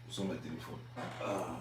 sont mes téléphones. Ah.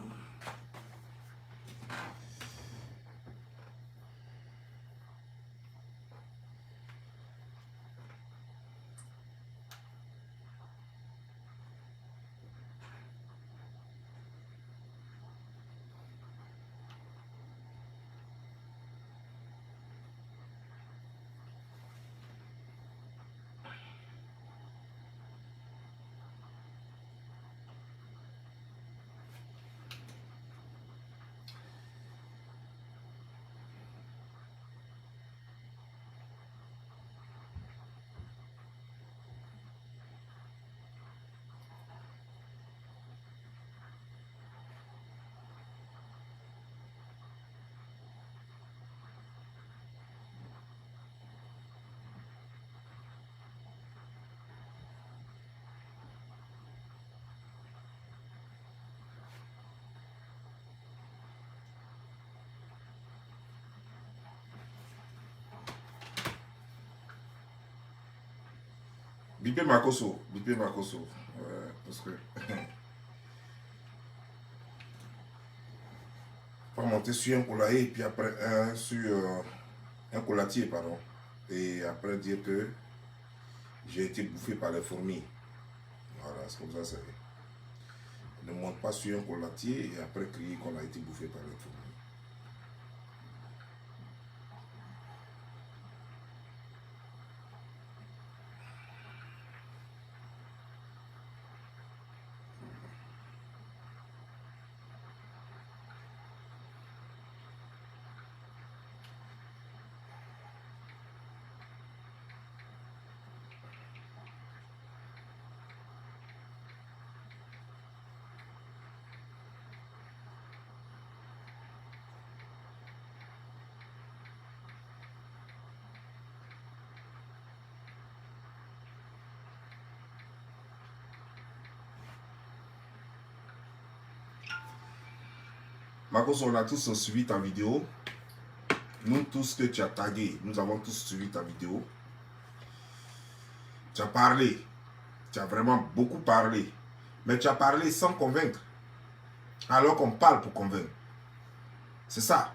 Bipé Makoso. Bipé Makoso. Parce que. Pas monter sur un coulaï et puis après sur un coulatier, pardon. Et après dire que j'ai été bouffé par les fourmis. Voilà, c'est comme ça c'est. Ne monte pas sur un coulatier et après crier qu'on a été bouffé par les fourmis. Marcos, on a tous suivi ta vidéo. Nous tous que tu as tagué, nous avons tous suivi ta vidéo. Tu as parlé. Tu as vraiment beaucoup parlé. Mais tu as parlé sans convaincre. Alors qu'on parle pour convaincre. C'est ça.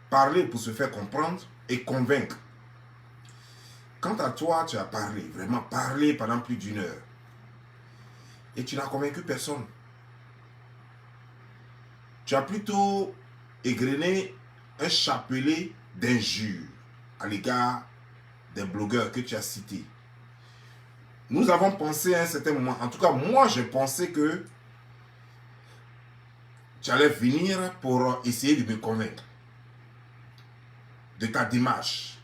Parler pour se faire comprendre et convaincre. Quant à toi, tu as parlé. Vraiment parlé pendant plus d'1 heure. Et tu n'as convaincu personne. Tu as plutôt égrené un chapelet d'injures à l'égard des blogueurs que tu as cités. Nous avons pensé à un certain moment, en tout cas moi j'ai pensé que tu allais venir pour essayer de me convaincre de ta démarche.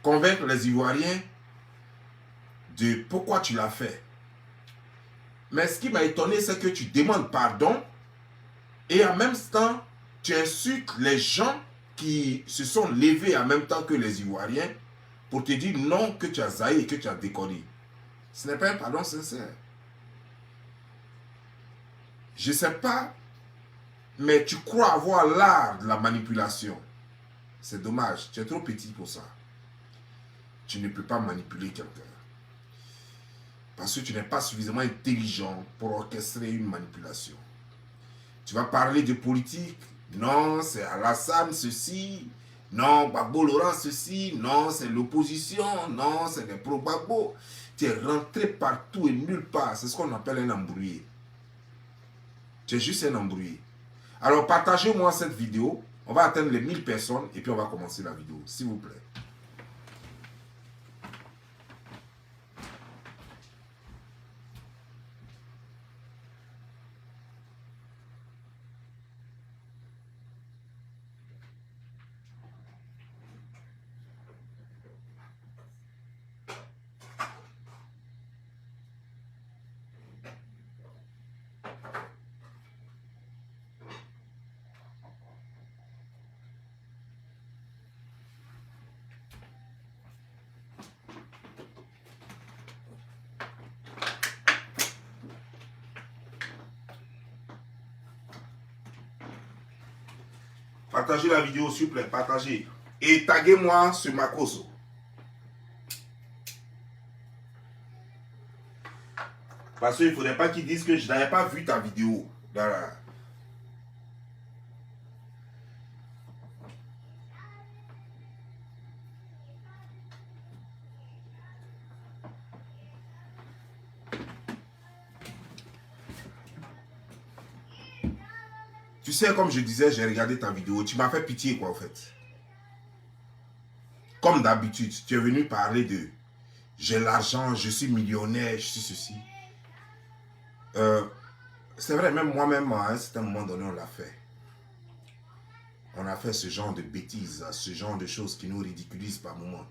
Convaincre les Ivoiriens de pourquoi tu l'as fait. Mais ce qui m'a étonné, c'est que tu demandes pardon et en même temps, tu insultes les gens qui se sont levés en même temps que les Ivoiriens pour te dire non, que tu as zaï et que tu as déconné. Ce n'est pas un pardon sincère. Je ne sais pas, mais tu crois avoir l'art de la manipulation. C'est dommage, tu es trop petit pour ça. Tu ne peux pas manipuler quelqu'un. Parce que tu n'es pas suffisamment intelligent pour orchestrer une manipulation. Tu vas parler de politique. Non, c'est Alassane ceci. Non, Babo Laurent ceci. Non, c'est l'opposition. Non, c'est les pro-Babo. Tu es rentré partout et nulle part. C'est ce qu'on appelle un embrouillé. Tu es juste un embrouillé. Alors, partagez-moi cette vidéo. On va atteindre les 1000 personnes et puis on va commencer la vidéo. S'il vous plaît. Partagez la vidéo, s'il vous plaît. Partagez. Et taguez-moi sur Makoso. Parce qu'il ne faudrait pas qu'ils disent que je n'avais pas vu ta vidéo. Voilà. Tu sais, comme je disais, j'ai regardé ta vidéo. Tu m'as fait pitié, quoi, en fait. Comme d'habitude, tu es venu parler de j'ai l'argent, je suis millionnaire, je suis ceci. C'est vrai, même moi-même, à un certain moment donné, on l'a fait. On a fait ce genre de bêtises, ce genre de choses qui nous ridiculisent par moments.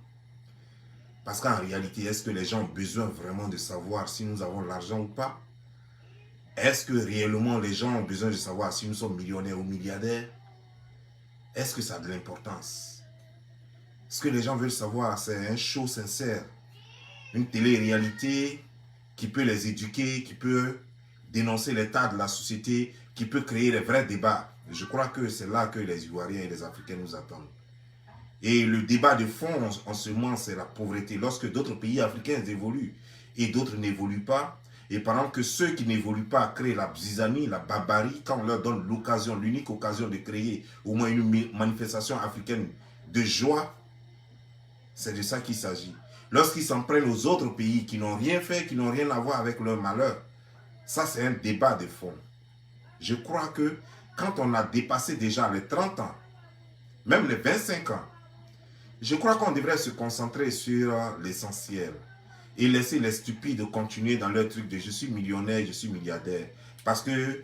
Parce qu'en réalité, est-ce que les gens ont besoin vraiment de savoir si nous avons l'argent ou pas? Est-ce que réellement les gens ont besoin de savoir si nous sommes millionnaires ou milliardaires? Est-ce que ça a de l'importance? Ce que les gens veulent savoir, c'est un show sincère. Une télé-réalité qui peut les éduquer, qui peut dénoncer l'état de la société, qui peut créer les vrais débats. Je crois que c'est là que les Ivoiriens et les Africains nous attendent. Et le débat de fond en ce moment, c'est la pauvreté. Lorsque d'autres pays africains évoluent et d'autres n'évoluent pas, et pendant que ceux qui n'évoluent pas créent la zizanie, la barbarie, quand on leur donne l'occasion, l'unique occasion de créer au moins une manifestation africaine de joie, c'est de ça qu'il s'agit. Lorsqu'ils s'en prennent aux autres pays qui n'ont rien fait, qui n'ont rien à voir avec leur malheur, ça c'est un débat de fond. Je crois que quand on a dépassé déjà les 30 ans, même les 25 ans, je crois qu'on devrait se concentrer sur l'essentiel et laisser les stupides continuer dans leur truc de je suis millionnaire, je suis milliardaire. Parce que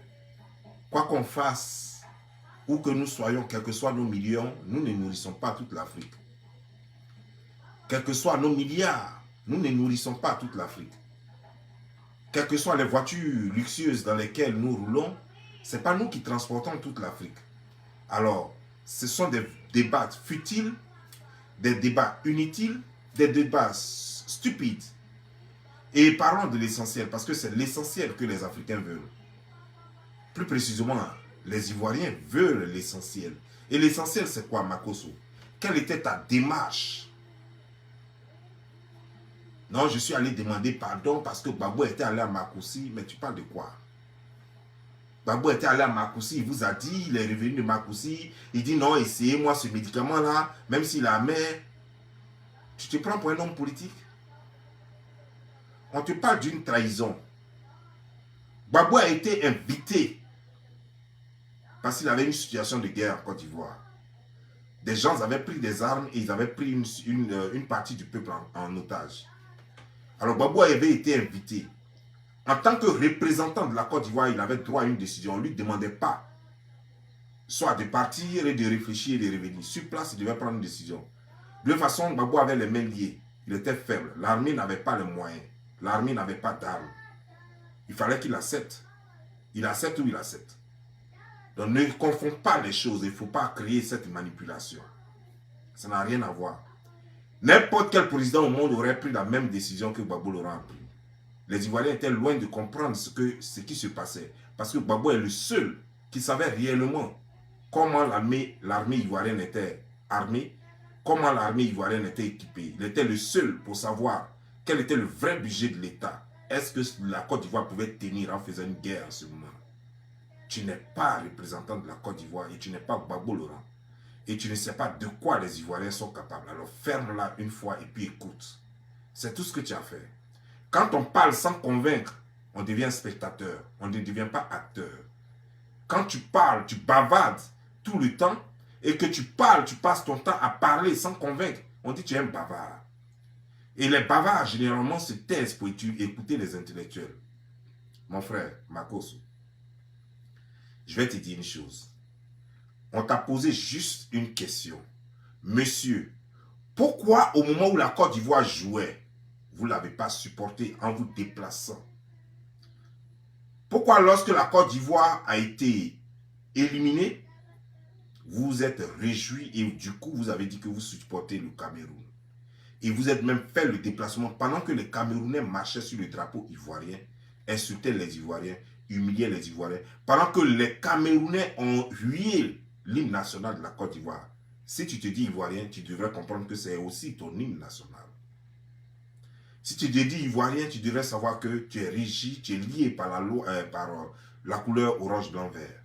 quoi qu'on fasse, où que nous soyons, quels que soient nos millions, nous ne nourrissons pas toute l'Afrique. Quels que soient nos milliards, nous ne nourrissons pas toute l'Afrique. Quelles que soient les voitures luxueuses dans lesquelles nous roulons, ce n'est pas nous qui transportons toute l'Afrique. Alors, ce sont des débats futiles, des débats inutiles, des débats stupides. Et parlons de l'essentiel, parce que c'est l'essentiel que les Africains veulent. Plus précisément, les Ivoiriens veulent l'essentiel. Et l'essentiel, c'est quoi, Makosso? Quelle était ta démarche? Non, je suis allé demander pardon parce que Gbagbo était allé à Makoussi. Mais tu parles de quoi? Gbagbo était allé à Makoussi, il vous a dit, il est revenu de Makoussi. Il dit non, essayez-moi ce médicament-là, même s'il a amer. Tu te prends pour un homme politique? On te parle d'une trahison. Gbagbo a été invité parce qu'il avait une situation de guerre en Côte d'Ivoire. Des gens avaient pris des armes et ils avaient pris une partie du peuple en otage. Alors Gbagbo avait été invité. En tant que représentant de la Côte d'Ivoire, il avait droit à une décision. On ne lui demandait pas soit de partir et de réfléchir et de revenir. Sur place, il devait prendre une décision. De toute façon, Gbagbo avait les mains liées. Il était faible. L'armée n'avait pas les moyens. L'armée n'avait pas d'armes. Il fallait qu'il accepte. Il accepte ou il accepte. Donc ne confondez pas les choses. Il ne faut pas créer cette manipulation. Ça n'a rien à voir. N'importe quel président au monde aurait pris la même décision que Gbagbo Laurent a pris. Les Ivoiriens étaient loin de comprendre ce qui se passait. Parce que Gbagbo est le seul qui savait réellement comment l'armée ivoirienne était armée, comment l'armée ivoirienne était équipée. Il était le seul pour savoir quel était le vrai budget de l'État. Est-ce que la Côte d'Ivoire pouvait tenir en faisant une guerre en ce moment? Tu n'es pas représentant de la Côte d'Ivoire et tu n'es pas Gbagbo Laurent. Et tu ne sais pas de quoi les Ivoiriens sont capables. Alors ferme-la une fois et puis écoute. C'est tout ce que tu as fait. Quand on parle sans convaincre, on devient spectateur. On ne devient pas acteur. Quand tu parles, tu bavardes tout le temps et que tu parles, tu passes ton temps à parler sans convaincre, on dit que tu es un bavard. Et les bavards, généralement, se taisent pour écouter les intellectuels. Mon frère, Makosso, je vais te dire une chose. On t'a posé juste une question. Monsieur, pourquoi au moment où la Côte d'Ivoire jouait, vous ne l'avez pas supporté en vous déplaçant? Pourquoi lorsque la Côte d'Ivoire a été éliminée, vous vous êtes réjoui et du coup vous avez dit que vous supportez le Cameroun? Et vous êtes même fait le déplacement pendant que les Camerounais marchaient sur le drapeau ivoirien, insultaient les Ivoiriens, humiliaient les Ivoiriens, pendant que les Camerounais ont hué l'hymne national de la Côte d'Ivoire. Si tu te dis Ivoirien, tu devrais comprendre que c'est aussi ton hymne national. Si tu te dis ivoirien, tu devrais savoir que tu es régi, tu es lié par la loi, la couleur orange, blanc, vert.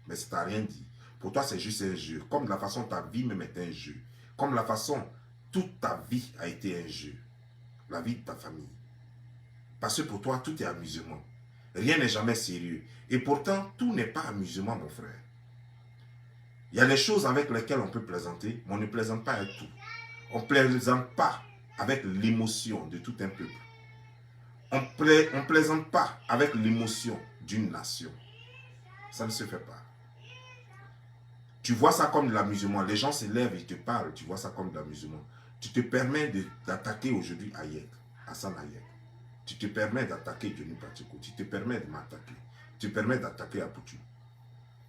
Mais ça t'a rien dit. Pour toi, c'est juste un jeu. Comme la façon ta vie même est un jeu. Comme la façon toute ta vie a été un jeu. La vie de ta famille. Parce que pour toi, tout est amusement. Rien n'est jamais sérieux. Et pourtant, tout n'est pas amusement, mon frère. Il y a des choses avec lesquelles on peut plaisanter, mais on ne plaisante pas avec tout. On ne plaisante pas avec l'émotion de tout un peuple. On ne plaisante pas avec l'émotion d'une nation. Ça ne se fait pas. Tu vois ça comme de l'amusement. Les gens se lèvent et te parlent. Tu vois ça comme de l'amusement. Tu te permets d'attaquer aujourd'hui Hayek, Hassan Hayek. Tu te permets d'attaquer Johnny Pacheco. Tu te permets de m'attaquer. Tu te permets d'attaquer Apoutu.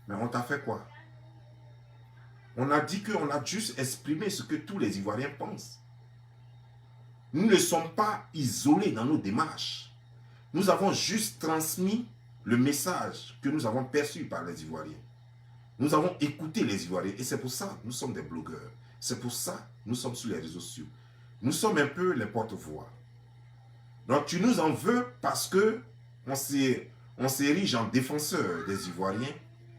Mais on t'a fait quoi? On a dit qu'on a juste exprimé ce que tous les Ivoiriens pensent. Nous ne sommes pas isolés dans nos démarches. Nous avons juste transmis le message que nous avons perçu par les Ivoiriens. Nous avons écouté les Ivoiriens et c'est pour ça que nous sommes des blogueurs. C'est pour ça que nous sommes sur les réseaux sociaux. Nous sommes un peu les porte-voix. Donc tu nous en veux parce que on s'érige en défenseur des Ivoiriens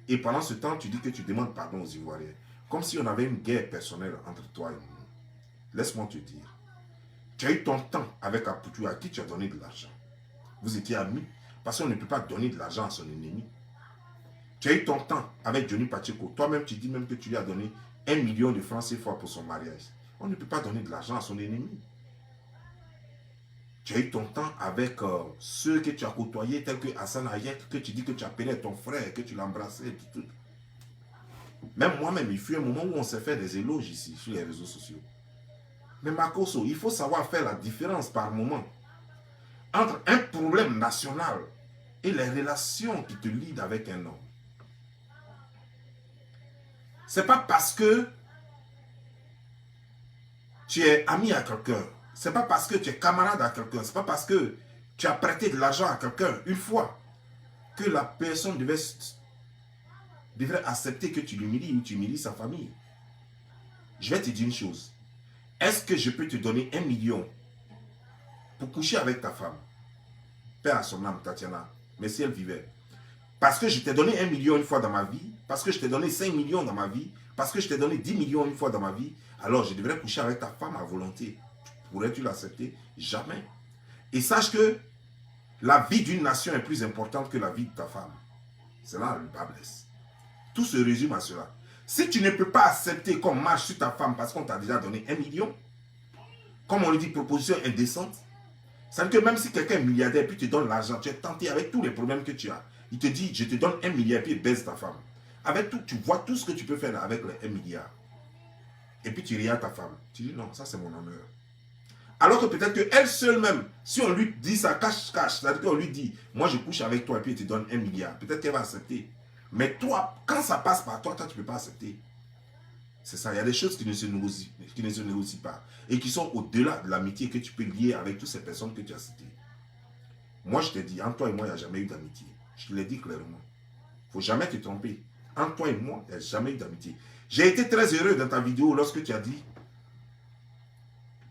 et pendant ce temps tu dis que tu demandes pardon aux Ivoiriens. Comme si on avait une guerre personnelle entre toi et nous. Laisse-moi te dire. Tu as eu ton temps avec Apoutu à qui tu as donné de l'argent. Vous étiez amis parce qu'on ne peut pas donner de l'argent à son ennemi. Tu as eu ton temps avec Johnny Pacheco. Toi-même, tu dis même que tu lui as donné 1 million de francs CFA pour son mariage. On ne peut pas donner de l'argent à son ennemi. Tu as eu ton temps avec ceux que tu as côtoyés, tels que Hassan Hayek, que tu dis que tu appelais ton frère, que tu l'embrassais, tout. Même moi-même, il fut un moment où on s'est fait des éloges ici, sur les réseaux sociaux. Mais Makoso, il faut savoir faire la différence par moment entre un problème national et les relations qui te lient avec un homme. C'est pas parce que tu es ami à quelqu'un, c'est pas parce que tu es camarade à quelqu'un, c'est pas parce que tu as prêté de l'argent à quelqu'un une fois que la personne devrait accepter que tu l'humilies ou tu humilies sa famille. Je vais te dire une chose. Est-ce que je peux te donner 1 million pour coucher avec ta femme? Paix à son âme, Tatiana. Mais si elle vivait. Parce que je t'ai donné 1 million une fois dans ma vie, parce que je t'ai donné 5 millions dans ma vie, parce que je t'ai donné 10 millions une fois dans ma vie, alors je devrais coucher avec ta femme à volonté. Pourrais-tu l'accepter? Jamais. Et sache que la vie d'une nation est plus importante que la vie de ta femme. C'est là le bas blesse. Tout se résume à cela. Si tu ne peux pas accepter qu'on marche sur ta femme parce qu'on t'a déjà donné 1 million, comme on le dit, proposition indécente, ça veut dire que même si quelqu'un est milliardaire puis te donne l'argent, tu es tenté avec tous les problèmes que tu as. Il te dit, je te donne 1 milliard puis il baise ta femme. Avec tout, tu vois tout ce que tu peux faire avec les 1 milliard. Et puis tu regardes ta femme. Tu dis, non, ça c'est mon honneur. Alors que peut-être qu'elle seule même, si on lui dit ça cache-cache, c'est-à-dire qu'on lui dit, moi je couche avec toi et puis il te donne 1 milliard, peut-être qu'elle va accepter. Mais toi, quand ça passe par toi, toi tu ne peux pas accepter. C'est ça, il y a des choses qui ne se négocient pas et qui sont au-delà de l'amitié que tu peux lier avec toutes ces personnes que tu as citées. Moi je te dis, entre toi et moi, il n'y a jamais eu d'amitié. Je te l'ai dit clairement. Il ne faut jamais te tromper. Entre toi et moi, il n'y a jamais eu d'amitié. J'ai été très heureux dans ta vidéo lorsque tu as dit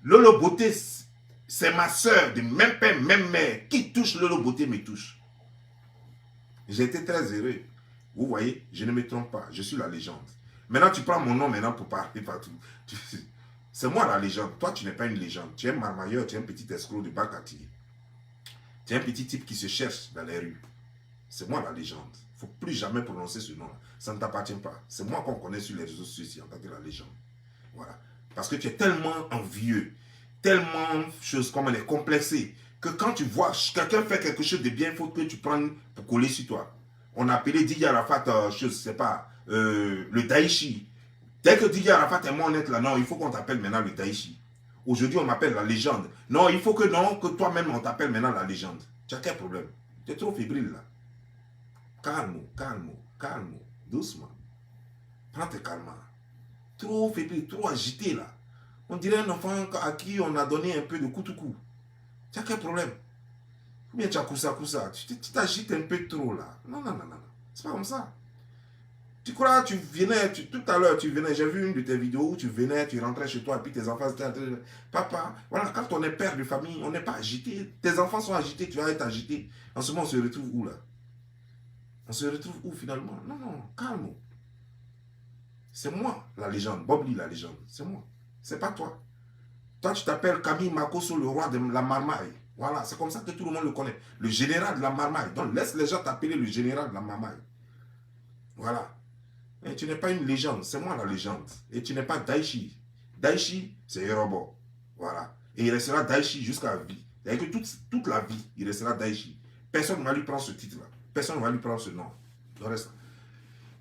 Lolo Beauté, c'est ma soeur de même père, même mère. Qui touche Lolo Beauté me touche. J'ai été très heureux. Vous voyez, je ne me trompe pas. Je suis la légende. Maintenant, tu prends mon nom maintenant pour parler partout. C'est moi la légende. Toi, tu n'es pas une légende. Tu es un marmailleur, tu es un petit escroc de Bakati. Tu es un petit type qui se cherche dans les rues. C'est moi la légende. Il ne faut plus jamais prononcer ce nom-là. Ça ne t'appartient pas. C'est moi qu'on connaît sur les réseaux sociaux en tant que la légende. Voilà. Parce que tu es tellement envieux, tellement comme elle est complexée, que quand tu vois quelqu'un faire quelque chose de bien, il faut que tu prennes pour coller sur toi. On a appelé Didier Arafat, je ne sais pas, le Daïchi. Dès que Didier Arafat est moins honnête là, non, il faut qu'on t'appelle maintenant le Daïchi. Aujourd'hui, on m'appelle la légende. Non, il faut que non, que toi-même, on t'appelle maintenant la légende. Tu as quel problème? Tu es trop fébrile là. Calme, calme, calme, doucement. Prends tes calmes. Trop fébrile, trop agité là. On dirait un enfant à qui on a donné un peu de coup-tout-coup. Tu as quel problème? Ou bien tu as coussa. Tu t'agites un peu trop là. Non. C'est pas comme ça. Tu crois, tu venais, tout à l'heure, tu venais, j'ai vu une de tes vidéos où tu venais, tu rentrais chez toi et puis tes enfants étaient en train de... Papa, voilà, quand on est père de famille, on n'est pas agité. Tes enfants sont agités, tu vas être agité. En ce moment, on se retrouve où là? On se retrouve où finalement? Non, non, calme. C'est moi la légende, Bob Lee la légende, c'est moi. C'est pas toi. Toi, tu t'appelles Camille Makosso, le roi de la marmaille. Voilà, c'est comme ça que tout le monde le connaît. Le général de la marmaille. Donc, laisse les gens t'appeler le général de la marmaille. Voilà. Et tu n'es pas une légende, c'est moi la légende. Et tu n'es pas Daichi. Daichi, c'est un robot. Voilà. Et il restera Daichi jusqu'à la vie. C'est-à-dire que toute la vie, il restera Daichi. Personne ne va lui prendre ce titre-là. Personne ne va lui prendre ce nom. Le reste.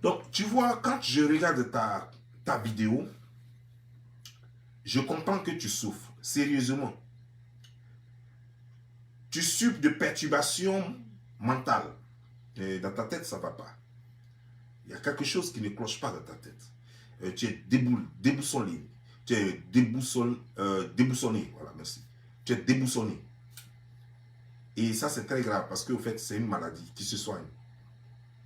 Donc, tu vois, quand je regarde ta vidéo, je comprends que tu souffres. Sérieusement. Tu souffres de perturbations mentales. Et dans ta tête, ça ne va pas. Il y a quelque chose qui ne cloche pas dans ta tête. Tu es déboussolé. Tu es déboussolé. Voilà, merci. Tu es déboussolé. Et ça, c'est très grave parce qu'au fait, c'est une maladie qui se soigne.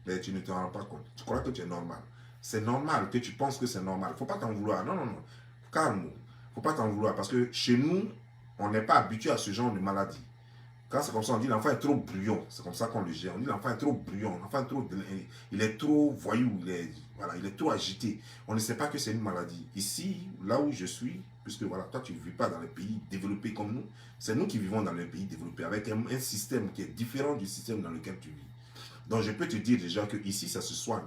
Mais tu ne te rends pas compte. Tu crois que tu es normal. C'est normal que tu penses que c'est normal. Il ne faut pas t'en vouloir. Non, non, non. Calme. Il ne faut pas t'en vouloir parce que chez nous, on n'est pas habitué à ce genre de maladie. Quand c'est comme ça, on dit l'enfant est trop brouillon. C'est comme ça qu'on le gère. On dit l'enfant est trop brouillon. Il est trop voyou. Voilà, il est trop agité. On ne sait pas que c'est une maladie. Ici, là où je suis, puisque voilà, toi tu ne vis pas dans les pays développés comme nous, c'est nous qui vivons dans les pays développés avec un système qui est différent du système dans lequel tu vis. Donc je peux te dire déjà que ici ça se soigne.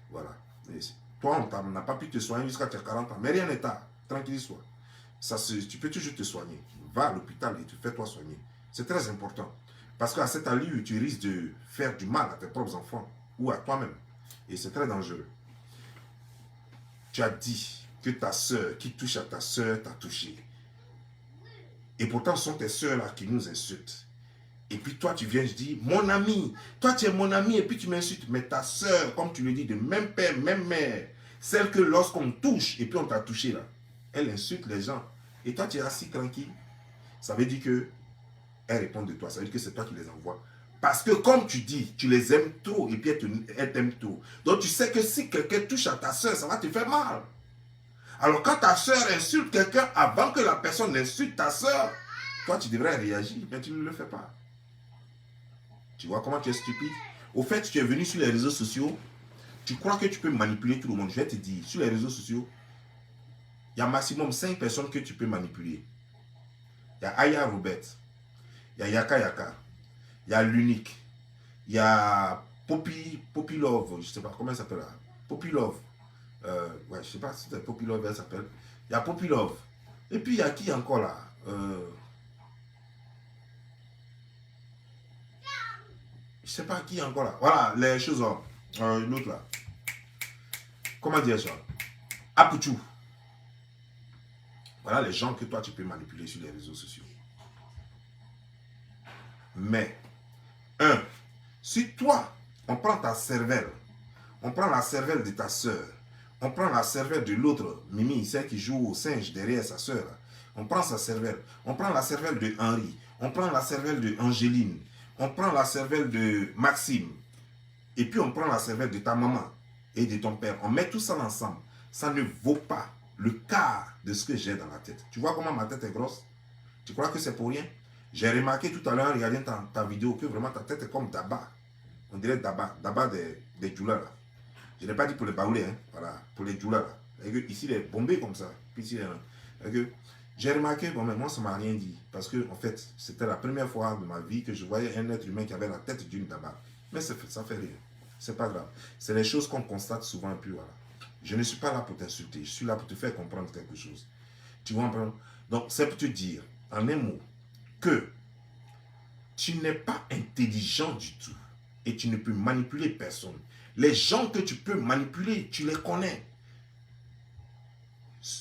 Voilà. Et toi, on n'a pas pu te soigner jusqu'à tes 40 ans. Mais rien n'est tard. Tranquille-toi. Tu peux toujours te soigner. Va à l'hôpital et fais-toi soigner. C'est très important. Parce qu'à cette allure, tu risques de faire du mal à tes propres enfants ou à toi-même. Et c'est très dangereux. Tu as dit que ta soeur, qui touche à ta soeur, t'a touché. Et pourtant, ce sont tes soeurs-là qui nous insultent. Et puis toi, tu viens, je dis, mon ami, toi tu es mon ami et puis tu m'insultes. Mais ta soeur, comme tu le dis, de même père, même mère, celle que lorsqu'on touche et puis on t'a touché là, elle insulte les gens. Et toi, tu es assis tranquille. Ça veut dire que elles répondent de toi. Ça veut dire que c'est toi qui les envoies. Parce que comme tu dis, tu les aimes trop et puis elles t'aiment trop. Donc tu sais que si quelqu'un touche à ta soeur, ça va te faire mal. Alors quand ta soeur insulte quelqu'un, avant que la personne n'insulte ta soeur, toi tu devrais réagir, mais tu ne le fais pas. Tu vois comment tu es stupide? Au fait, tu es venu sur les réseaux sociaux, tu crois que tu peux manipuler tout le monde. Je vais te dire, sur les réseaux sociaux, il y a maximum 5 personnes que tu peux manipuler. Il y a Aya Robert, il y a Yaka Yaka, il y a l'unique, il y a Poppy Love, je ne sais pas comment elle s'appelle là. Poppy Love. Ouais, je ne sais pas si c'est Poppy Love, elle s'appelle. Il y a Poppy Love. Et puis il y a qui encore là? Je ne sais pas qui encore là. Voilà, les choses. L'autre là. Comment dire ça? Apuchu. Voilà les gens que toi tu peux manipuler sur les réseaux sociaux. Mais, si toi, on prend ta cervelle, on prend la cervelle de ta soeur, on prend la cervelle de l'autre, Mimi, celle qui joue au singe derrière sa soeur, on prend sa cervelle, on prend la cervelle de Henri, on prend la cervelle de Angéline, on prend la cervelle de Maxime, et puis on prend la cervelle de ta maman et de ton père, on met tout ça ensemble, ça ne vaut pas le quart de ce que j'ai dans la tête. Tu vois comment ma tête est grosse? Tu crois que c'est pour rien? J'ai remarqué tout à l'heure en regardant ta vidéo que vraiment ta tête est comme Daba. On dirait Daba des Djoula là. Je n'ai pas dit pour les baoulés, hein. Voilà, pour les Djoula là. Ici, il est bombé comme ça. Puis ici, j'ai remarqué, bon, mais moi, ça ne m'a rien dit. Parce que, en fait, c'était la première fois de ma vie que je voyais un être humain qui avait la tête d'une Daba. Mais ça fait rien. C'est pas grave. C'est les choses qu'on constate souvent, et puis voilà. Je ne suis pas là pour t'insulter. Je suis là pour te faire comprendre quelque chose. Tu vois un peu? Donc, c'est pour te dire, en un mot, que tu n'es pas intelligent du tout et tu ne peux manipuler personne. Les gens que tu peux manipuler, tu les connais.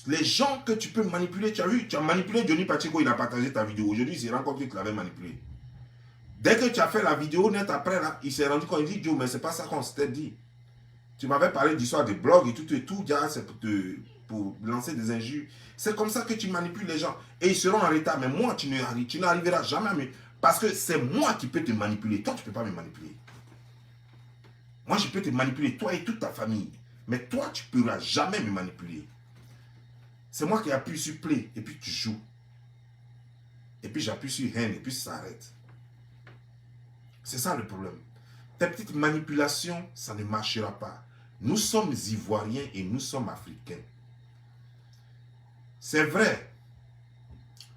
Les gens que tu peux manipuler, tu as vu, tu as manipulé Johnny Pacheco, il a partagé ta vidéo. Aujourd'hui, il s'est rendu compte que tu l'avais manipulé. Dès que tu as fait la vidéo net après, là, il s'est rendu compte, il dit, Joe, mais c'est pas ça qu'on s'était dit. Tu m'avais parlé d'histoire de blog et tout, c'est pour lancer des injures. C'est comme ça que tu manipules les gens. Et ils seront en retard. Mais moi, tu n'arriveras jamais à me... Parce que c'est moi qui peux te manipuler. Toi, tu ne peux pas me manipuler. Moi, je peux te manipuler, toi et toute ta famille. Mais toi, tu ne pourras jamais me manipuler. C'est moi qui appuie sur play et puis tu joues. Et puis j'appuie sur haine et puis ça s'arrête. C'est ça le problème. Tes petites manipulations, ça ne marchera pas. Nous sommes Ivoiriens et nous sommes Africains. C'est vrai,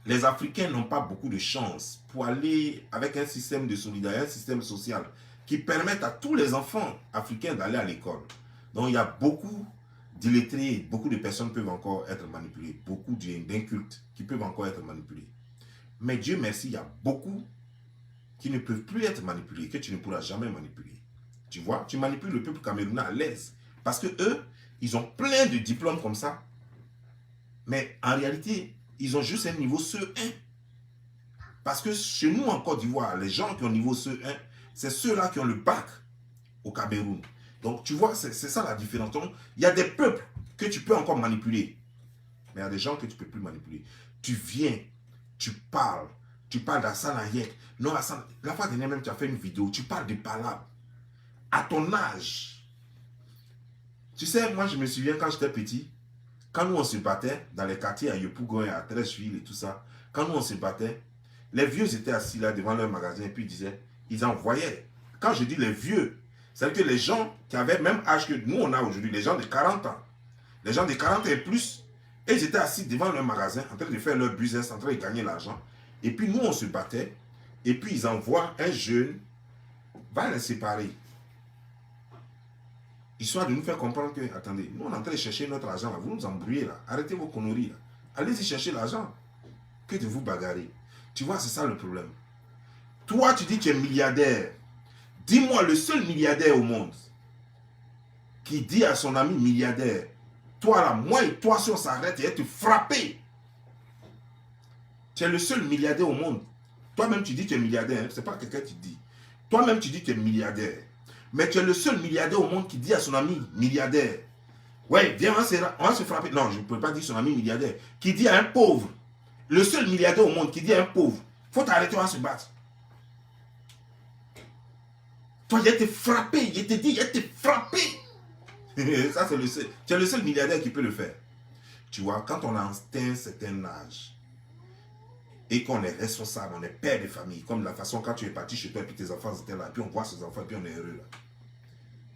les Africains n'ont pas beaucoup de chance pour aller avec un système de solidarité, un système social qui permette à tous les enfants africains d'aller à l'école. Donc il y a beaucoup d'illettrés, beaucoup de personnes peuvent encore être manipulées, beaucoup d'incultes qui peuvent encore être manipulés. Mais Dieu merci, il y a beaucoup qui ne peuvent plus être manipulés, que tu ne pourras jamais manipuler. Tu vois, tu manipules le peuple camerounais à l'aise. Parce que eux, ils ont plein de diplômes comme ça. Mais en réalité, ils ont juste un niveau CE1. Parce que chez nous en Côte d'Ivoire, les gens qui ont niveau CE1, c'est ceux-là qui ont le bac au Cameroun. Donc tu vois, c'est ça la différence. Donc, il y a des peuples que tu peux encore manipuler. Mais il y a des gens que tu ne peux plus manipuler. Tu viens, tu parles d'Assanayek. Non, la fois dernière même, tu as fait une vidéo, tu parles de palabres. À ton âge. Tu sais, moi je me souviens quand j'étais petit, quand nous on se battait dans les quartiers à Yopougon et à Trècheville et tout ça, quand nous on se battait, les vieux étaient assis là devant leur magasin et puis ils disaient, ils envoyaient. Quand je dis les vieux, c'est-à-dire que les gens qui avaient le même âge que nous on a aujourd'hui, les gens de 40 ans, les gens de 40 ans et plus, et ils étaient assis devant leur magasin en train de faire leur business, en train de gagner l'argent. Et puis nous on se battait, et puis ils envoient un jeune, va les séparer. Histoire de nous faire comprendre que, attendez, nous on est en train de chercher notre argent là, vous nous embrouillez là, arrêtez vos conneries là, allez-y chercher l'argent, que de vous bagarrer. Tu vois, c'est ça le problème. Toi, tu dis que tu es milliardaire. Dis-moi le seul milliardaire au monde qui dit à son ami milliardaire, toi là, moi et toi si on s'arrête, il va te frapper. Tu es le seul milliardaire au monde. Toi-même tu dis que tu es milliardaire, hein? C'est pas quelqu'un qui dit. Toi-même tu dis que tu es milliardaire. Mais tu es le seul milliardaire au monde qui dit à son ami milliardaire, ouais, viens, on va se frapper. Non, je ne peux pas dire son ami milliardaire. Qui dit à un pauvre, le seul milliardaire au monde qui dit à un pauvre, faut t'arrêter, on va se battre. Toi, il a été frappé, il te dit, il a été frappé. Ça, c'est le seul. Tu es le seul milliardaire qui peut le faire. Tu vois, quand on a un certain âge, et qu'on est responsable, on est père de famille, comme la façon quand tu es parti chez toi et puis tes enfants étaient là, et puis on voit ses enfants et puis on est heureux là.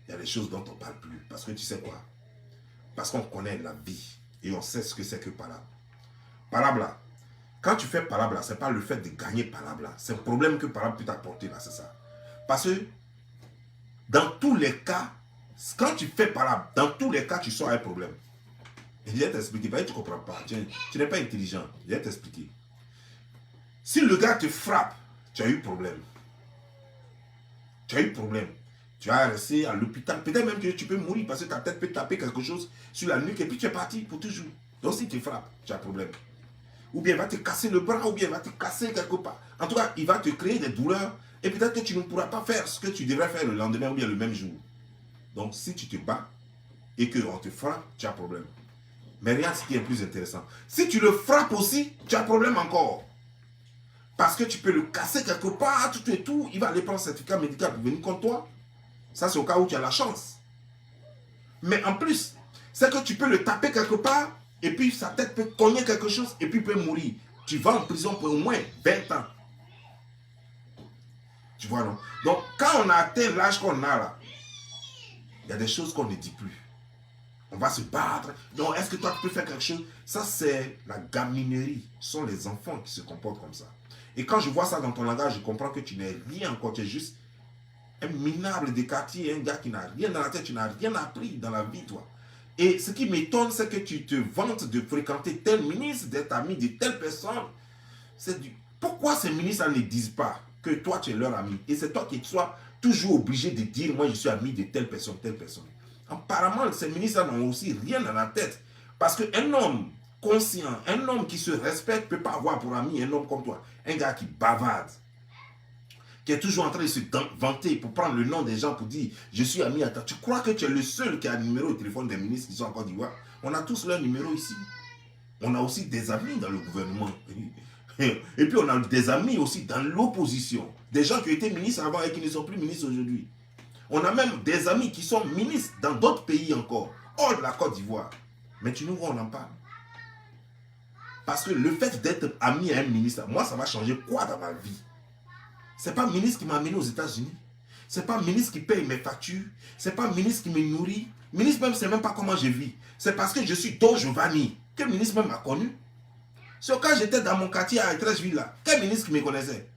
Il y a des choses dont on ne parle plus. Parce que tu sais quoi? Parce qu'on connaît la vie et on sait ce que c'est que palabre. Palabre là, quand tu fais palabre là, ce n'est pas le fait de gagner palabre là. C'est le problème que palabre peut t'apporter là, c'est ça. Parce que dans tous les cas, quand tu fais palabre, dans tous les cas, tu sors un problème. Et je vais t'expliquer, tu ne comprends pas, tu n'es pas intelligent. Je vais t'expliquer. Si le gars te frappe, tu as eu problème. Tu as eu problème. Tu as resté à l'hôpital. Peut-être même que tu peux mourir parce que ta tête peut taper quelque chose sur la nuque et puis tu es parti pour toujours. Donc si tu frappes, tu as problème. Ou bien il va te casser le bras, ou bien il va te casser quelque part. En tout cas, il va te créer des douleurs et peut-être que tu ne pourras pas faire ce que tu devrais faire le lendemain ou bien le même jour. Donc si tu te bats et qu'on te frappe, tu as problème. Mais regarde ce qui est plus intéressant. Si tu le frappes aussi, tu as problème encore. Parce que tu peux le casser quelque part, tout et tout. Il va aller prendre un certificat médical pour venir contre toi. Ça, c'est au cas où tu as la chance. Mais en plus, c'est que tu peux le taper quelque part et puis sa tête peut cogner quelque chose et puis il peut mourir. Tu vas en prison pour au moins 20 ans. Tu vois, non? Donc, quand on a atteint l'âge qu'on a là, il y a des choses qu'on ne dit plus. On va se battre. Donc, est-ce que toi, tu peux faire quelque chose? Ça, c'est la gaminerie. Ce sont les enfants qui se comportent comme ça. Et quand je vois ça dans ton langage, je comprends que tu n'es rien encore. Tu es juste un minable des quartiers, un gars qui n'a rien dans la tête. Tu n'as rien appris dans la vie, toi. Et ce qui m'étonne, c'est que tu te vantes de fréquenter tel ministre, d'être ami de telle personne. Pourquoi ces ministres ne disent pas que toi, tu es leur ami? Et c'est toi qui sois toujours obligé de dire, moi, je suis ami de telle personne, telle personne. Apparemment, ces ministres n'ont aussi rien dans la tête. Parce qu'un homme conscient, un homme qui se respecte ne peut pas avoir pour ami un homme comme toi. Un gars qui bavarde, qui est toujours en train de se vanter pour prendre le nom des gens pour dire « Je suis ami à toi ». Tu crois que tu es le seul qui a le numéro de téléphone des ministres qui sont en Côte d'Ivoire? On a tous leur numéro ici. On a aussi des amis dans le gouvernement. Et puis on a des amis aussi dans l'opposition. Des gens qui ont été ministres avant et qui ne sont plus ministres aujourd'hui. On a même des amis qui sont ministres dans d'autres pays encore, hors de la Côte d'Ivoire. Mais tu nous vois, on en parle. Parce que le fait d'être ami à un ministre, moi, ça va changer quoi dans ma vie? Ce n'est pas un ministre qui m'a amené aux États-Unis. Ce n'est pas un ministre qui paye mes factures. Ce n'est pas un ministre qui me nourrit. Le ministre même ne sait même pas comment je vis. C'est parce que je suis Don Giovanni que le ministre même m'a connu. C'est quand j'étais dans mon quartier à Etrècheville, là, quel ministre me connaissait?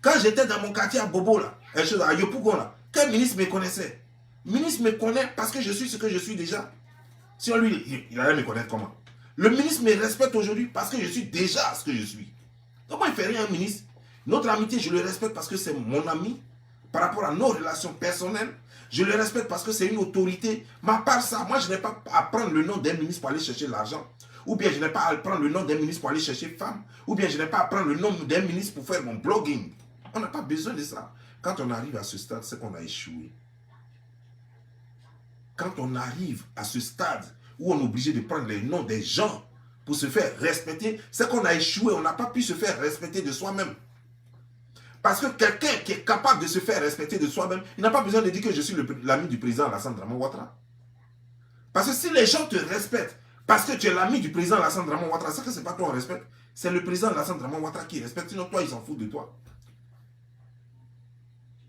Quand j'étais dans mon quartier à Bobo, là, à Yopougon, là, quel ministre me connaissait? Le ministre me connaît parce que je suis ce que je suis déjà. Sinon, lui, il allait me connaître comment? Le ministre me respecte aujourd'hui parce que je suis déjà ce que je suis. Comment il fait rien, un ministre? Notre amitié, je le respecte parce que c'est mon ami. Par rapport à nos relations personnelles, je le respecte parce que c'est une autorité. Mais à part ça, moi, je n'ai pas à prendre le nom d'un ministre pour aller chercher l'argent. Ou bien je n'ai pas à prendre le nom d'un ministre pour aller chercher femme. Ou bien je n'ai pas à prendre le nom d'un ministre pour faire mon blogging. On n'a pas besoin de ça. Quand on arrive à ce stade, c'est qu'on a échoué. Quand on arrive à ce stade où on est obligé de prendre les noms des gens pour se faire respecter, c'est qu'on a échoué. On n'a pas pu se faire respecter de soi-même. Parce que quelqu'un qui est capable de se faire respecter de soi-même, il n'a pas besoin de dire que je suis l'ami du président Alassane Draman Ouattara. Parce que si les gens te respectent, parce que tu es l'ami du président Alassane Draman Ouattara, c'est que ce n'est pas toi qu'on respecte, c'est le président Alassane Draman Ouattara qui respecte, sinon toi, ils s'en foutent de toi.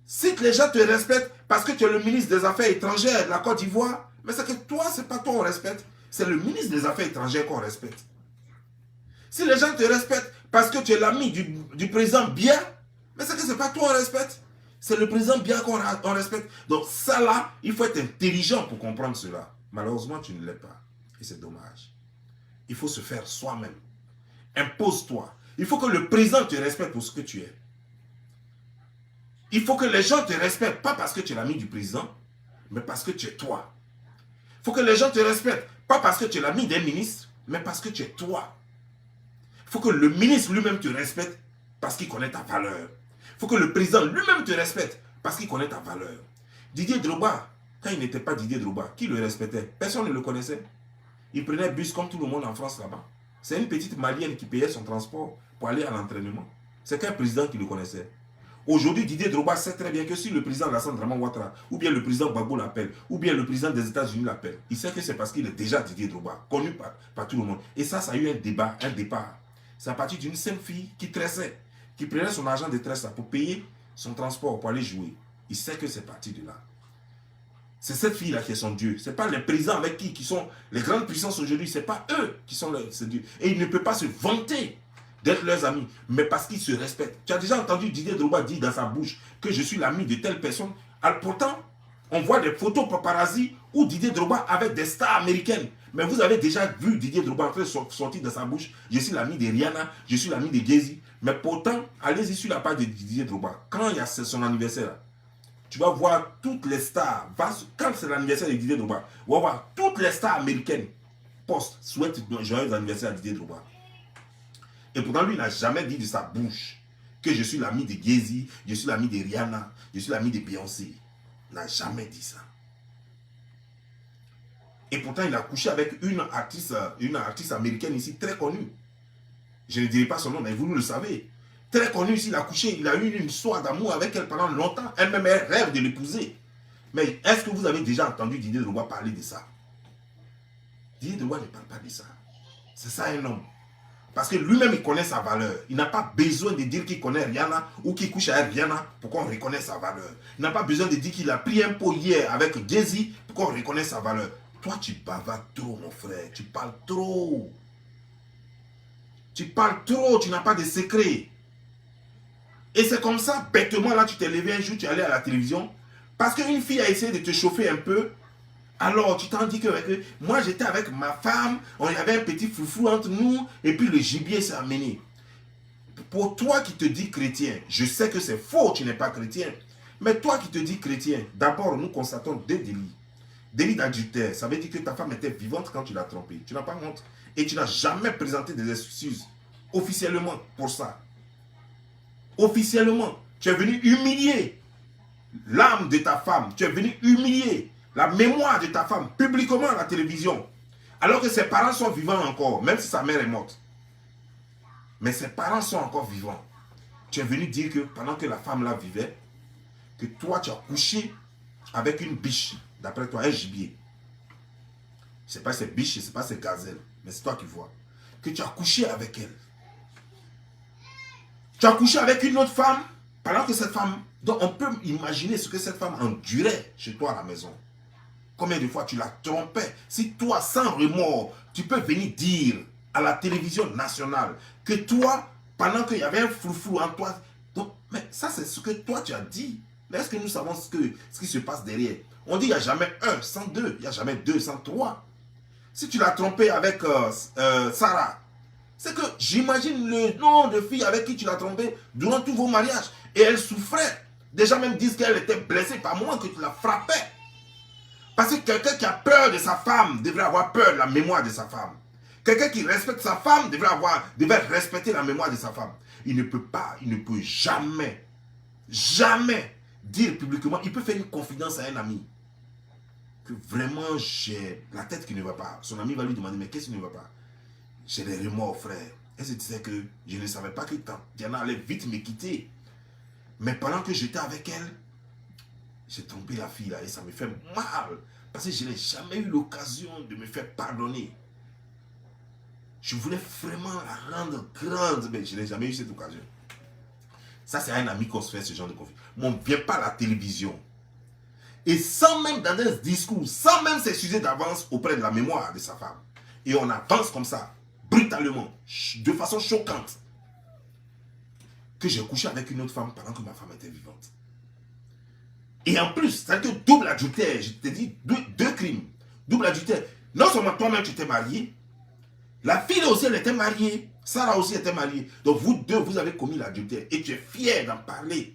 Si les gens te respectent parce que tu es le ministre des Affaires étrangères de la Côte d'Ivoire, mais c'est que toi, ce n'est pas toi qu'on respecte, c'est le ministre des Affaires étrangères qu'on respecte. Si les gens te respectent parce que tu es l'ami du président Biya, mais c'est que ce n'est pas toi qu'on respecte, c'est le président Biya qu'on respecte. Donc ça là, il faut être intelligent pour comprendre cela. Malheureusement, tu ne l'es pas. Et c'est dommage. Il faut se faire soi-même. Impose-toi. Il faut que le président te respecte pour ce que tu es. Il faut que les gens te respectent, pas parce que tu es l'ami du président, mais parce que tu es toi. Il faut que les gens te respectent, pas parce que tu es l'ami d'un ministre, mais parce que tu es toi. Il faut que le ministre lui-même te respecte parce qu'il connaît ta valeur. Il faut que le président lui-même te respecte parce qu'il connaît ta valeur. Didier Drogba, quand il n'était pas Didier Drogba, qui le respectait? Personne ne le connaissait. Il prenait bus comme tout le monde en France là-bas. C'est une petite Malienne qui payait son transport pour aller à l'entraînement. C'est qu'un président qui le connaissait. Aujourd'hui, Didier Drogba sait très bien que si le président Alassane Draman Ouattara, ou bien le président Gbagbo l'appelle, ou bien le président des États-Unis l'appelle, il sait que c'est parce qu'il est déjà Didier Drogba, connu par tout le monde. Et ça a eu un départ. C'est à partir d'une simple fille qui tressait, qui prenait son argent de tresse pour payer son transport pour aller jouer. Il sait que c'est parti de là. C'est cette fille-là qui est son Dieu. Ce n'est pas les présidents avec qui sont les grandes puissances aujourd'hui. Ce n'est pas eux qui sont ses dieux. Et il ne peut pas se vanter d'être leurs amis, mais parce qu'ils se respectent. Tu as déjà entendu Didier Drogba dire dans sa bouche que je suis l'ami de telle personne. Alors pourtant, on voit des photos paparazzi où Didier Drogba avec des stars américaines. Mais vous avez déjà vu Didier Drogba en train de sortir de sa bouche. Je suis l'ami de Rihanna, je suis l'ami de Jay-Z. Mais pourtant, allez-y sur la page de Didier Drogba. Quand il y a son anniversaire, tu vas voir toutes les stars. Quand c'est l'anniversaire de Didier Drogba, on va voir toutes les stars américaines souhaitent un joyeux anniversaire à Didier Drogba. Et pourtant, lui, il n'a jamais dit de sa bouche que je suis l'ami de Jay-Z, je suis l'ami de Rihanna, je suis l'ami de Beyoncé. Il n'a jamais dit ça. Et pourtant, il a couché avec une artiste américaine ici, très connue. Je ne dirai pas son nom, mais vous le savez. Très connue ici, il a couché, il a eu une histoire d'amour avec elle pendant longtemps. Elle-même, elle rêve de l'épouser. Mais est-ce que vous avez déjà entendu Didier Drogba parler de ça? Didier Drogba ne parle pas de ça. C'est ça un homme. Parce que lui-même, il connaît sa valeur. Il n'a pas besoin de dire qu'il connaît Rihanna ou qu'il couche avec Rihanna pour qu'on reconnaisse sa valeur. Il n'a pas besoin de dire qu'il a pris un pot hier avec Jay-Z pour qu'on reconnaisse sa valeur. Toi, tu bavardes trop, mon frère. Tu parles trop. Tu parles trop, tu n'as pas de secret. Et c'est comme ça, bêtement, là, tu t'es levé un jour, tu es allé à la télévision. Parce qu'une fille a essayé de te chauffer un peu. Alors, tu t'en dis que moi, j'étais avec ma femme, on y avait un petit foufou entre nous, et puis le gibier s'est amené. Pour toi qui te dis chrétien, je sais que c'est faux, tu n'es pas chrétien. Mais toi qui te dis chrétien, d'abord, nous constatons deux délits. Délit d'adultère, ça veut dire que ta femme était vivante quand tu l'as trompée. Tu n'as pas honte. Et tu n'as jamais présenté des excuses officiellement pour ça. Officiellement, tu es venu humilier l'âme de ta femme. Tu es venu humilier la mémoire de ta femme publiquement à la télévision. Alors que ses parents sont vivants encore, même si sa mère est morte. Mais ses parents sont encore vivants. Tu es venu dire que pendant que la femme là vivait, que toi tu as couché avec une biche, d'après toi, un gibier. Je ne sais pas si c'est biche, je ne sais pas si c'est gazelle, mais c'est toi qui vois. Que tu as couché avec elle. Tu as couché avec une autre femme, pendant que cette femme... Donc on peut imaginer ce que cette femme endurait chez toi à la maison. Combien de fois tu la trompais? Si toi, sans remords, tu peux venir dire à la télévision nationale que toi, pendant qu'il y avait un froufrou en toi, donc, mais ça c'est ce que toi tu as dit. Mais est-ce que nous savons ce qui se passe derrière? On dit qu'il n'y a jamais un sans deux, il n'y a jamais deux sans trois. Si tu l'as trompé avec Sarah, c'est que j'imagine le nombre de filles avec qui tu l'as trompé durant tous vos mariages. Et elle souffrait. Des gens même disent qu'elle était blessée par moi, que tu la frappais. Parce que quelqu'un qui a peur de sa femme devrait avoir peur de la mémoire de sa femme. Quelqu'un qui respecte sa femme devrait respecter la mémoire de sa femme. Il ne peut jamais dire publiquement, il peut faire une confidence à un ami. Que vraiment j'ai la tête qui ne va pas. Son ami va lui demander, mais qu'est-ce qui ne va pas? J'ai des remords, frère. Elle se disait que je ne savais pas que Diana allait vite me quitter. Mais pendant que j'étais avec elle, j'ai trompé la fille là et ça me fait mal. Parce que je n'ai jamais eu l'occasion de me faire pardonner. Je voulais vraiment la rendre grande, mais je n'ai jamais eu cette occasion. Ça, c'est à un ami qu'on se fait ce genre de conflit. Mais on ne vient pas à la télévision. Et sans même dans un discours, sans même s'excuser d'avance auprès de la mémoire de sa femme. Et on avance comme ça, brutalement, de façon choquante. Que j'ai couché avec une autre femme pendant que ma femme était vivante. Et en plus, c'est-à-dire que double adultère, je te dis, deux crimes. Double adultère. Non seulement toi-même tu t'es marié, la fille aussi elle était mariée, Sarah aussi était mariée. Donc vous deux, vous avez commis l'adultère. Et tu es fier d'en parler.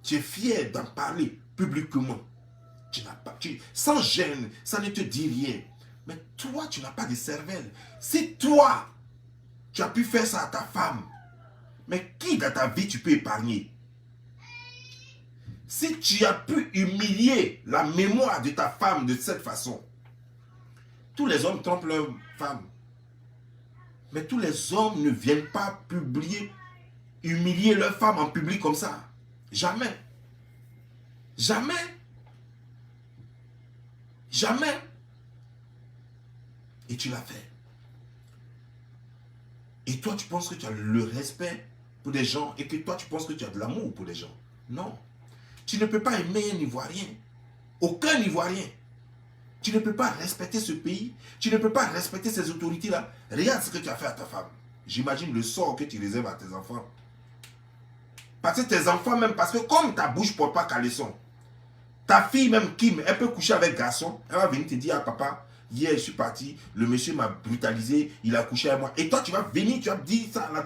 Tu es fier d'en parler publiquement. Tu n'as pas, sans gêne, ça ne te dit rien. Mais toi, tu n'as pas de cervelle. Si toi, tu as pu faire ça à ta femme, mais qui dans ta vie tu peux épargner? Si tu as pu humilier la mémoire de ta femme de cette façon, tous les hommes trompent leur femme. Mais tous les hommes ne viennent pas humilier leur femme en public comme ça. Jamais. Jamais. Jamais. Et tu l'as fait. Et toi, tu penses que tu as le respect pour des gens et que toi, tu penses que tu as de l'amour pour les gens. Non. Tu ne peux pas aimer un Ivoirien. Aucun Ivoirien. Tu ne peux pas respecter ce pays. Tu ne peux pas respecter ces autorités-là. Regarde ce que tu as fait à ta femme. J'imagine le sort que tu réserves à tes enfants. Parce que tes enfants même, parce que comme ta bouche ne porte pas caleçon, ta fille même, Kim, elle peut coucher avec garçon. Elle va venir te dire, ah papa, hier je suis parti, le monsieur m'a brutalisé, il a couché avec moi. Et toi tu vas venir, tu vas dire ça à la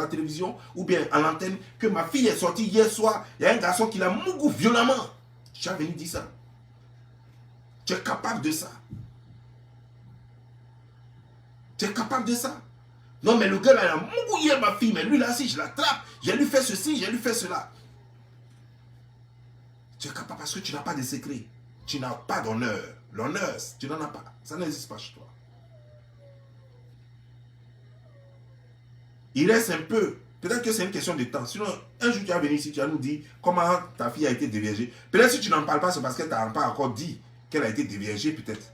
télévision ou bien à l'antenne, que ma fille est sortie hier soir, il y a un garçon qui l'a mougou violemment. Tu vas venir dire ça. Tu es capable de ça. Tu es capable de ça. Non mais le gars là, il a mougou hier ma fille, mais lui là, si je l'attrape, j'ai lui fait ceci, j'ai lui fait cela. Tu es capable parce que tu n'as pas de secret. Tu n'as pas d'honneur. L'honneur, tu n'en as pas. Ça n'existe pas chez toi. Il reste un peu. Peut-être que c'est une question de temps. Sinon, un jour tu vas venir ici, tu vas nous dire comment ta fille a été déviergée. Peut-être si tu n'en parles pas, c'est parce qu'elle t'a pas encore dit qu'elle a été déviergée, peut-être.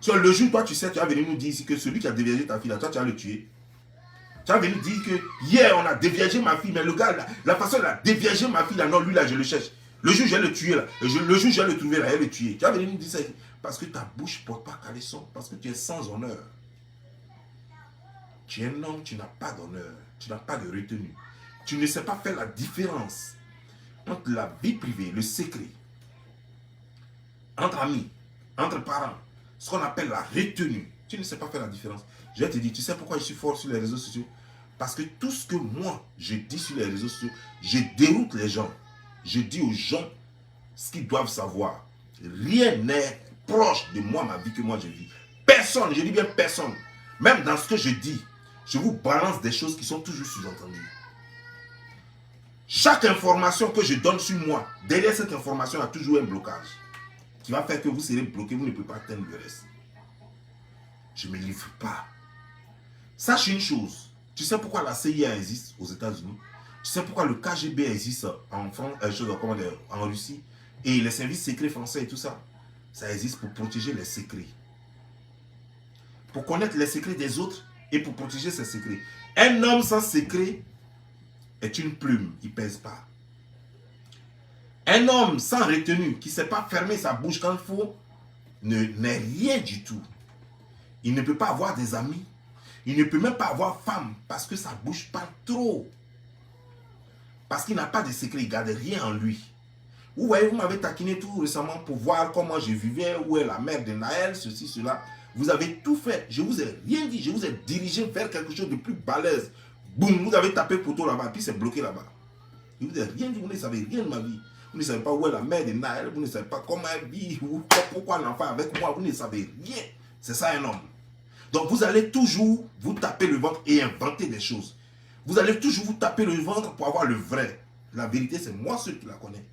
Sur le jour, toi, tu sais, tu vas venir nous dire ici que celui qui a déviergé ta fille, là, toi, tu vas le tuer. Tu vas venir dire que hier, on a déviergé ma fille, mais le gars, là, la façon dont il a déviergé ma fille, là, non, lui, là, je le cherche. Le jour, je vais le tuer, là. Le jour, je vais le trouver, là, je vais le tuer. Tu vas venir nous dire ça. Parce que ta bouche ne porte pas caleçon. Parce que tu es sans honneur. Tu es un homme, tu n'as pas d'honneur. Tu n'as pas de retenue. Tu ne sais pas faire la différence entre la vie privée, le secret, entre amis, entre parents, ce qu'on appelle la retenue. Tu ne sais pas faire la différence. Je vais te dire, tu sais pourquoi je suis fort sur les réseaux sociaux? Parce que tout ce que moi, je dis sur les réseaux sociaux, je déroute les gens. Je dis aux gens ce qu'ils doivent savoir. Rien n'est proche de moi, ma vie que moi je vis. Personne, je dis bien personne. Même dans ce que je dis, je vous balance des choses qui sont toujours sous-entendues. Chaque information que je donne sur moi, derrière cette information, il y a toujours un blocage qui va faire que vous serez bloqué, vous ne pouvez pas atteindre le reste. Je ne me livre pas. Sache une chose, tu sais pourquoi la CIA existe aux États-Unis? Tu sais pourquoi le KGB existe en France, en Russie? Et les services secrets français et tout ça, ça existe pour protéger les secrets. Pour connaître les secrets des autres et pour protéger ses secrets. Un homme sans secret est une plume, il ne pèse pas. Un homme sans retenue, qui ne sait pas fermer sa bouche quand il faut, n'est rien du tout. Il ne peut pas avoir des amis. Il ne peut même pas avoir femme parce que sa bouche parle trop. Parce qu'il n'a pas de secret, il ne garde rien en lui. Vous voyez, vous m'avez taquiné tout récemment pour voir comment je vivais, où est la mère de Naël, ceci, cela. Vous avez tout fait. Je ne vous ai rien dit. Je vous ai dirigé vers quelque chose de plus balèze. Boum, vous avez tapé poteau là-bas, puis c'est bloqué là-bas. Je ne vous ai rien dit, vous ne savez rien de ma vie. Vous ne savez pas où est la mère de Naël, vous ne savez pas comment elle vit, ou pourquoi l'enfant avec moi, vous ne savez rien. C'est ça un homme. Donc vous allez toujours vous taper le ventre et inventer des choses. Vous allez toujours vous taper le ventre pour avoir le vrai. La vérité, c'est moi seul qui la connais.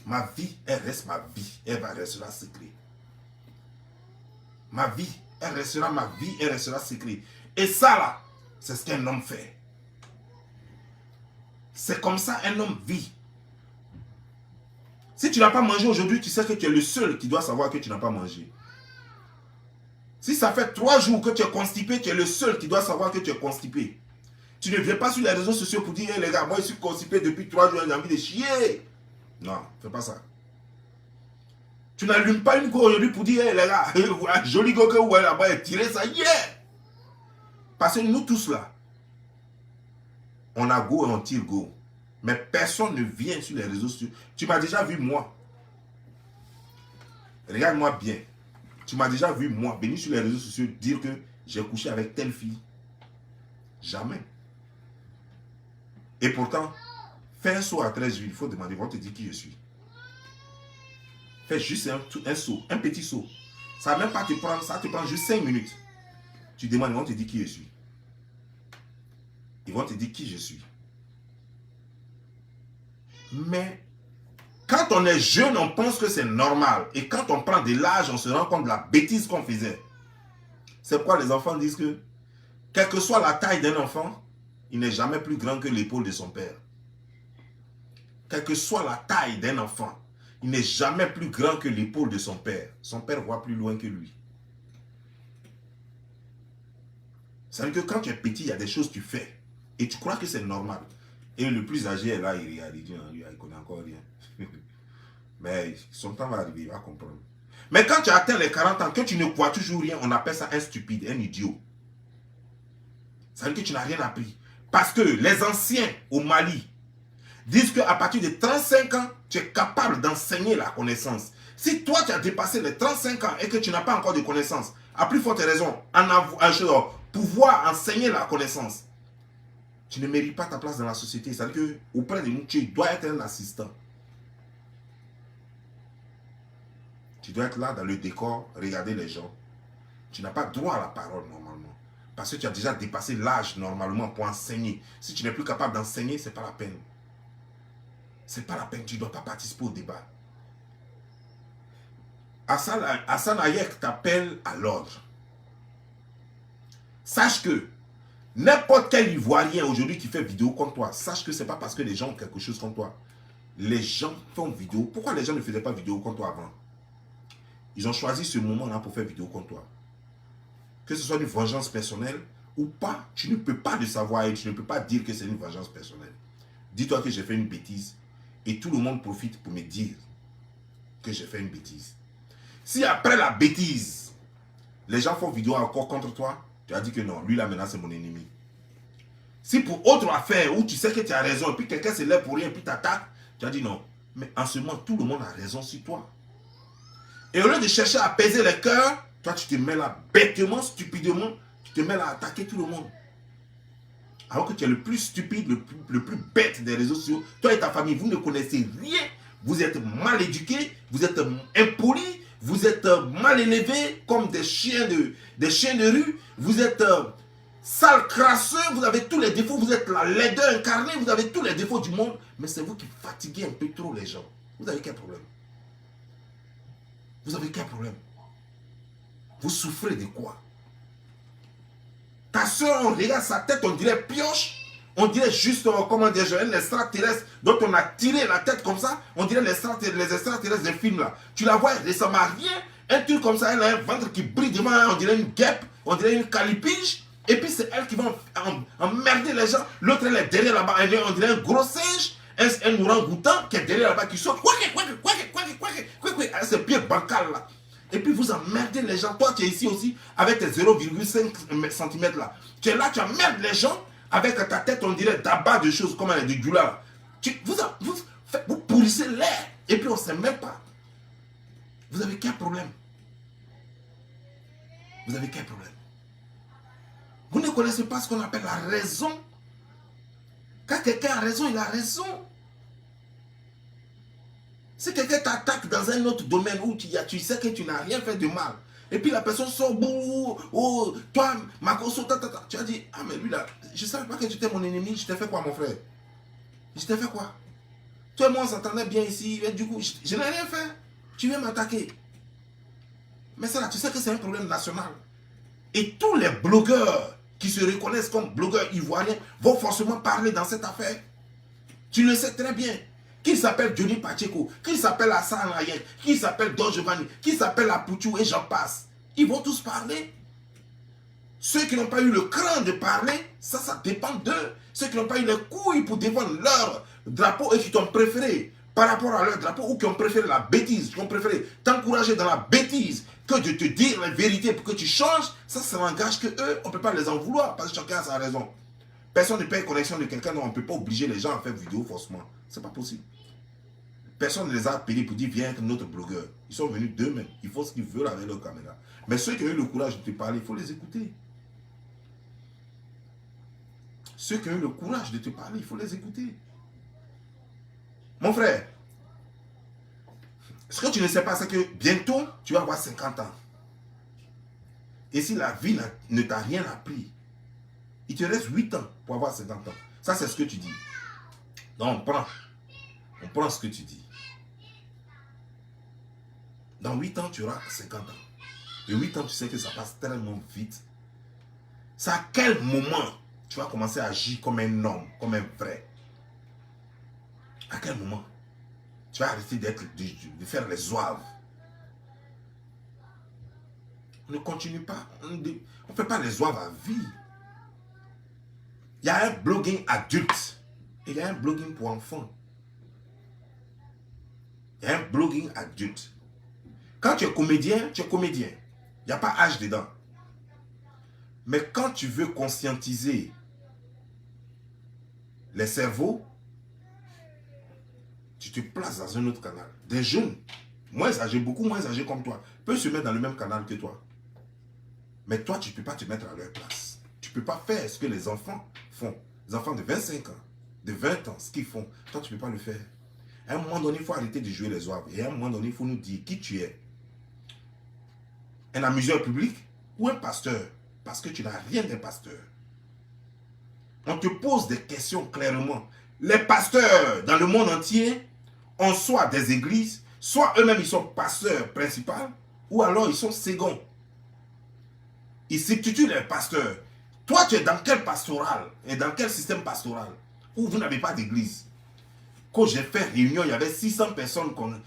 Ma vie, elle reste ma vie. Elle va restera secret. Ma vie, elle restera ma vie. Elle restera secret. Et ça là, c'est ce qu'un homme fait. C'est comme ça un homme vit. Si tu n'as pas mangé aujourd'hui, tu sais que tu es le seul qui doit savoir que tu n'as pas mangé. Si ça fait 3 jours que tu es constipé, tu es le seul qui doit savoir que tu es constipé. Tu ne viens pas sur les réseaux sociaux pour dire hey, les gars, moi je suis constipé depuis 3 jours, j'ai envie de chier. Non, fais pas ça. Tu n'allumes pas une go aujourd'hui pour dire hey, les gars, joli go que vous voyez là-bas et tirez ça, yeah. Parce que nous tous là, on a go et on tire go. Mais personne ne vient sur les réseaux sociaux. Tu m'as déjà vu moi. Regarde-moi bien. Tu m'as déjà vu moi venir sur les réseaux sociaux dire que j'ai couché avec telle fille. Jamais. Et pourtant, fais un saut à 13 jours, il faut demander, ils vont te dire qui je suis. Fais juste un saut, un petit saut. Ça ne va même pas te prendre, ça te prend juste 5 minutes. Tu demandes, ils vont te dire qui je suis. Ils vont te dire qui je suis. Mais quand on est jeune, on pense que c'est normal. Et quand on prend de l'âge, on se rend compte de la bêtise qu'on faisait. C'est pourquoi les enfants disent que, quelle que soit la taille d'un enfant, il n'est jamais plus grand que l'épaule de son père. Quelle que soit la taille d'un enfant, il n'est jamais plus grand que l'épaule de son père. Son père voit plus loin que lui. C'est-à-dire que quand tu es petit, il y a des choses que tu fais. Et tu crois que c'est normal. Et le plus âgé est là, il regarde, il dit, il ne connaît encore rien. Mais son temps va arriver, il va comprendre. Mais quand tu as atteint les 40 ans, que tu ne vois toujours rien, on appelle ça un stupide, un idiot. Ça veut dire que tu n'as rien appris. Parce que les anciens au Mali disent qu'à partir de 35 ans, tu es capable d'enseigner la connaissance. Si toi, tu as dépassé les 35 ans et que tu n'as pas encore de connaissance, à plus forte raison, pouvoir enseigner la connaissance, tu ne mérites pas ta place dans la société. C'est-à-dire qu'auprès de nous, tu dois être un assistant. Tu dois être là dans le décor, regarder les gens. Tu n'as pas droit à la parole normalement. Parce que tu as déjà dépassé l'âge normalement pour enseigner. Si tu n'es plus capable d'enseigner, ce n'est pas la peine. Ce n'est pas la peine, tu ne dois pas participer au débat. Hassan Hayek t'appelle à l'ordre. Sache que n'importe quel Ivoirien aujourd'hui qui fait vidéo contre toi, sache que ce n'est pas parce que les gens ont quelque chose contre toi. Les gens font vidéo. Pourquoi les gens ne faisaient pas vidéo contre toi avant? Ils ont choisi ce moment-là pour faire vidéo contre toi. Que ce soit une vengeance personnelle ou pas, tu ne peux pas le savoir et tu ne peux pas dire que c'est une vengeance personnelle. Dis-toi que j'ai fait une bêtise et tout le monde profite pour me dire que j'ai fait une bêtise. Si après la bêtise, les gens font vidéo encore contre toi, tu as dit que non, lui là maintenant c'est mon ennemi. Si pour autre affaire où tu sais que tu as raison et puis quelqu'un se lève pour rien et puis t'attaque, tu as dit non. Mais en ce moment, tout le monde a raison sur toi. Et au lieu de chercher à apaiser les cœurs, toi tu te mets là bêtement, stupidement, tu te mets là à attaquer tout le monde. Alors que tu es le plus stupide, le plus bête des réseaux sociaux. Toi et ta famille, vous ne connaissez rien. Vous êtes mal éduqués, vous êtes impolis, vous êtes mal élevés comme des chiens de rue. Vous êtes sale, crasseux, vous avez tous les défauts, vous êtes la laideur incarnée, vous avez tous les défauts du monde. Mais c'est vous qui fatiguez un peu trop les gens. Vous avez quel problème? Vous avez quel problème? Vous souffrez de quoi? Ta soeur, on regarde sa tête, on dirait pioche. On dirait juste, comment dire, un extraterrestre dont on a tiré la tête comme ça. On dirait les extraterrestres des films là. Tu la vois, elle ressemble à rien. Un truc comme ça, elle a un ventre qui brille devant, on dirait une guêpe, on dirait une calipige. Et puis c'est elle qui va emmerder les gens. L'autre, elle est derrière là-bas, on dirait un gros singe, un orang-outan qui est derrière là-bas, qui saute. C'est pied bancal là. Et puis vous emmerdez les gens. Toi, tu es ici aussi avec tes 0,5 cm là. Tu es là, tu emmerdes les gens. Avec ta tête, on dirait d'abat de choses comme elle est du gula. Vous pourrissez l'air. Et puis on ne sait même pas. Vous avez quel problème? Vous avez quel problème? Vous ne connaissez pas ce qu'on appelle la raison. Quand quelqu'un a raison, il a raison. Si quelqu'un t'attaque dans un autre domaine où tu sais que tu n'as rien fait de mal, et puis la personne sort, oh, toi, Makoso, tu as dit, ah mais lui là, je ne savais pas que tu étais mon ennemi, je t'ai fait quoi mon frère? Je t'ai fait quoi? Toi et moi on s'entendait bien ici, et du coup, je n'ai rien fait. Tu viens m'attaquer. Mais ça là, tu sais que c'est un problème national. Et tous les blogueurs qui se reconnaissent comme blogueurs ivoiriens vont forcément parler dans cette affaire. Tu le sais très bien. Qui s'appelle Johnny Pacheco, qui s'appelle Hassan Ayek, qui s'appelle Don Giovanni, qui s'appelle Apouchou et j'en passe. Ils vont tous parler. Ceux qui n'ont pas eu le cran de parler, ça dépend d'eux. Ceux qui n'ont pas eu les couilles pour défendre leur drapeau et qui t'ont préféré par rapport à leur drapeau ou qui ont préféré la bêtise, qui ont préféré t'encourager dans la bêtise que de te dire la vérité pour que tu changes, ça n'engage que eux. On ne peut pas les en vouloir parce que chacun a sa raison. Personne ne paye connexion de quelqu'un, donc on ne peut pas obliger les gens à faire vidéo forcément. C'est pas possible. Personne ne les a appelés pour dire viens être notre blogueur. Ils sont venus d'eux-mêmes. Ils font ce qu'ils veulent avec leur caméra. Mais ceux qui ont eu le courage de te parler, il faut les écouter. Ceux qui ont eu le courage de te parler, il faut les écouter. Mon frère, ce que tu ne sais pas, c'est que bientôt, tu vas avoir 50 ans. Et si la vie ne t'a rien appris, il te reste 8 ans pour avoir 50 ans. Ça, c'est ce que tu dis. Donc, on prend ce que tu dis. Dans 8 ans, tu auras 50 ans. Et 8 ans, tu sais que ça passe tellement vite. C'est à quel moment tu vas commencer à agir comme un homme, comme un vrai? À quel moment tu vas arrêter de faire les zouaves? On ne continue pas. On ne fait pas les zouaves à vie. Il y a un blogging adulte et il y a un blogging pour enfants. Il y a un blogging adulte. Quand tu es comédien, tu es comédien. Il n'y a pas âge dedans. Mais quand tu veux conscientiser les cerveaux, tu te places dans un autre canal. Des jeunes, moins âgés, beaucoup moins âgés comme toi, peuvent se mettre dans le même canal que toi. Mais toi, tu ne peux pas te mettre à leur place. Tu ne peux pas faire ce que les enfants font. Les enfants de 25 ans, de 20 ans, ce qu'ils font. Toi, tu ne peux pas le faire. À un moment donné, il faut arrêter de jouer les oies. Et à un moment donné, il faut nous dire qui tu es. Un amuseur public ou un pasteur? Parce que tu n'as rien d'un pasteur. On te pose des questions clairement. Les pasteurs dans le monde entier ont soit des églises, soit eux-mêmes ils sont pasteurs principaux, ou alors ils sont seconds. Ils substituent les pasteurs. Toi, tu es dans quel pastoral et dans quel système pastoral où vous n'avez pas d'église? Quand j'ai fait réunion, il y avait 600 personnes, comme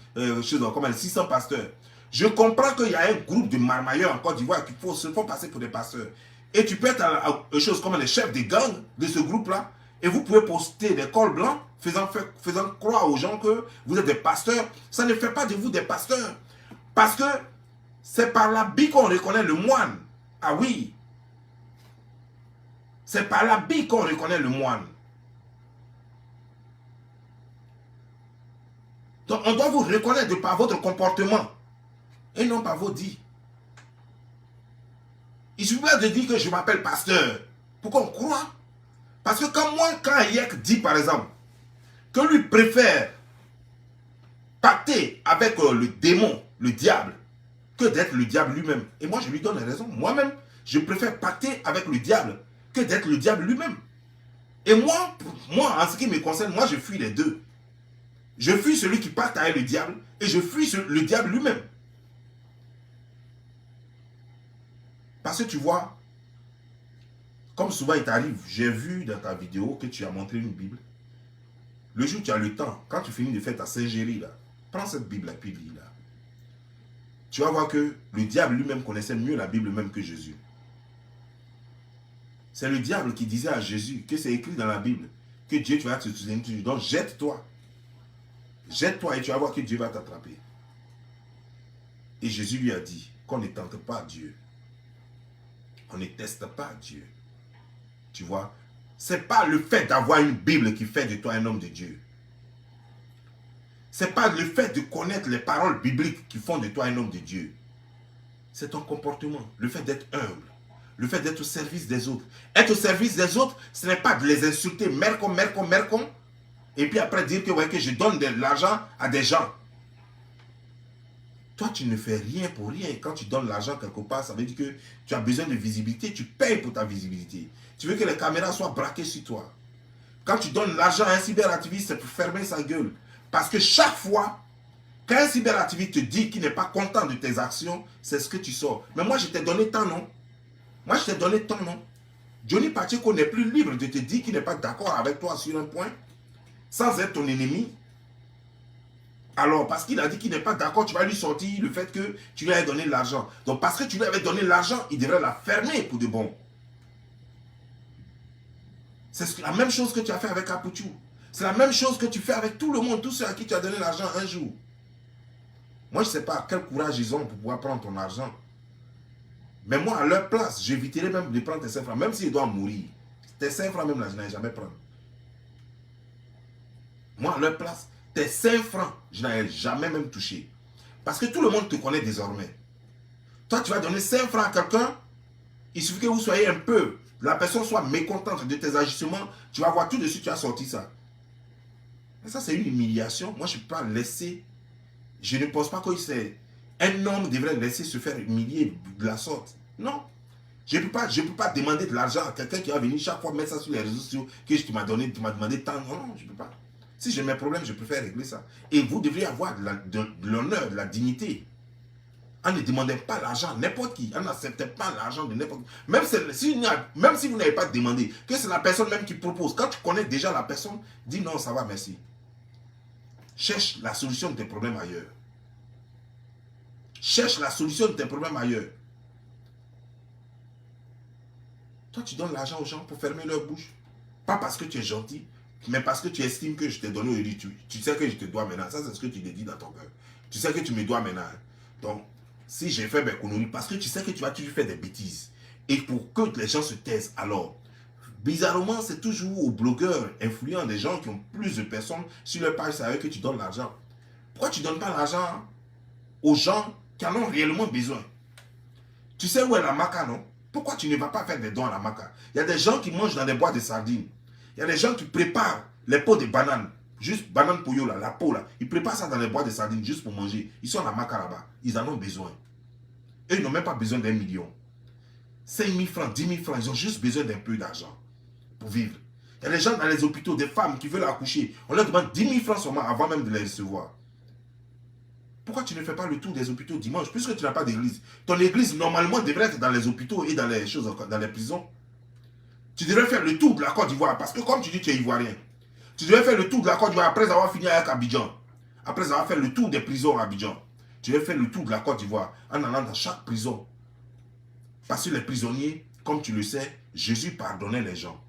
600 pasteurs. Je comprends qu'il y a un groupe de marmailleurs en Côte d'Ivoire qui se font passer pour des pasteurs. Et tu peux être une chose comme les chefs des gangs de ce groupe-là. Et vous pouvez poster des cols blancs faisant croire aux gens que vous êtes des pasteurs. Ça ne fait pas de vous des pasteurs. Parce que c'est par l'habit qu'on reconnaît le moine. Ah oui. C'est par l'habit qu'on reconnaît le moine. Donc on doit vous reconnaître par votre comportement. Et non par vos dits. Il suffit pas de dire que je m'appelle pasteur. Pourquoi on croit? Parce que quand Hayek dit par exemple que lui préfère pacter avec le démon, le diable, que d'être le diable lui-même. Et moi je lui donne raison. Moi-même, je préfère pacter avec le diable que d'être le diable lui-même. Et moi, en ce qui me concerne, moi je fuis les deux. Je fuis celui qui pacte avec le diable et je fuis le diable lui-même. Parce que tu vois, Comme souvent il t'arrive, j'ai vu dans ta vidéo que tu as montré une Bible. Le jour où tu as le temps, quand tu finis de faire ta Saint-Géry, là, prends cette Bible et puis lis là. Tu vas voir que le diable lui-même connaissait mieux la Bible même que Jésus. C'est le diable qui disait à Jésus que c'est écrit dans la Bible que Dieu, tu vas te souvenir. Donc jette-toi. Jette-toi et tu vas voir que Dieu va t'attraper. Et Jésus lui a dit qu'on ne tente pas Dieu. On ne teste pas Dieu. Tu vois, c'est pas le fait d'avoir une Bible qui fait de toi un homme de Dieu. C'est pas le fait de connaître les paroles bibliques qui font de toi un homme de Dieu. C'est ton comportement, le fait d'être humble, le fait d'être au service des autres. Être au service des autres, ce n'est pas de les insulter, mercon, et puis après dire que, ouais, que je donne de l'argent à des gens. Toi, tu ne fais rien pour rien. Quand tu donnes l'argent quelque part, ça veut dire que tu as besoin de visibilité. Tu payes pour ta visibilité. Tu veux que les caméras soient braquées sur toi. Quand tu donnes l'argent à un cyberactiviste, c'est pour fermer sa gueule. Parce que chaque fois qu'un cyberactiviste te dit qu'il n'est pas content de tes actions, c'est ce que tu sors. Mais moi, je t'ai donné tant, non? Moi, je t'ai donné tant, non? Johnny Pacheco n'est plus libre de te dire qu'il n'est pas d'accord avec toi sur un point, sans être ton ennemi. Alors, parce qu'il a dit qu'il n'est pas d'accord, tu vas lui sortir le fait que tu lui avais donné l'argent. Donc, parce que tu lui avais donné l'argent, il devrait la fermer pour de bon. C'est la même chose que tu as fait avec Apuchou. C'est la même chose que tu fais avec tout le monde, tous ceux à qui tu as donné l'argent un jour. Moi, je ne sais pas quel courage ils ont pour pouvoir prendre ton argent. Mais moi, à leur place, j'éviterais même de prendre tes 5 francs, même s'ils doivent mourir. Tes 5 francs, même là, je n'allais jamais prendre. Moi, à leur place, tes 5 francs, je n'allais jamais même toucher. Parce que tout le monde te connaît désormais. Toi, tu vas donner 5 francs à quelqu'un, il suffit que vous soyez un peu, la personne soit mécontente de tes agissements, tu vas voir tout de suite, tu as sorti ça. Mais ça, c'est une humiliation. Moi, je ne peux pas laisser. Je ne pense pas qu'un homme devrait laisser se faire humilier de la sorte. Non. Je ne peux pas demander de l'argent à quelqu'un qui va venir chaque fois mettre ça sur les réseaux sociaux que tu m'as demandé tant. Non, je ne peux pas. Si j'ai mes problèmes, je préfère régler ça. Et vous devriez avoir de l'honneur, de la dignité. On ne demandait pas l'argent à n'importe qui. On n'acceptait pas l'argent de n'importe qui. Même si vous n'avez pas demandé, que c'est la personne même qui propose. Quand tu connais déjà la personne, dis non, ça va, merci. Cherche la solution de tes problèmes ailleurs. Cherche la solution de tes problèmes ailleurs. Toi, tu donnes l'argent aux gens pour fermer leur bouche. Pas parce que tu es gentil, mais parce que tu estimes que je t'ai donné au lit. Tu sais que je te dois maintenant. Ça, c'est ce que tu te dis dans ton cœur. Tu sais que tu me dois maintenant. Donc, si j'ai fait mes conneries, parce que tu sais que tu vas toujours faire des bêtises. Et pour que les gens se taisent, alors, bizarrement, c'est toujours aux blogueurs influents, des gens qui ont plus de personnes sur leur page, c'est à eux que tu donnes l'argent. Pourquoi tu ne donnes pas l'argent aux gens qui en ont réellement besoin? Tu sais où est la maca, non? Pourquoi tu ne vas pas faire des dons à la maca? Il y a des gens qui mangent dans des boîtes de sardines. Il y a des gens qui préparent les pots de bananes. Juste banane pouyo là, la peau là. Ils préparent ça dans les boîtes de sardines juste pour manger. Ils sont à la maca là-bas. Ils en ont besoin. Eux, ils n'ont même pas besoin d'1 million. 5 000 francs, 10 000 francs, ils ont juste besoin d'un peu d'argent pour vivre. Il y a des gens dans les hôpitaux, des femmes qui veulent accoucher. On leur demande 10 000 francs seulement avant même de les recevoir. Pourquoi tu ne fais pas le tour des hôpitaux dimanche, puisque tu n'as pas d'église? Ton église, normalement, devrait être dans les hôpitaux et dans les choses, dans les prisons. Tu devrais faire le tour de la Côte d'Ivoire, parce que comme tu dis, tu es ivoirien. Tu devrais faire le tour de la Côte d'Ivoire après avoir fini avec Abidjan. Après avoir fait le tour des prisons à Abidjan. Tu devrais faire le tour de la Côte d'Ivoire en allant dans chaque prison. Parce que les prisonniers, comme tu le sais, Jésus pardonnait les gens.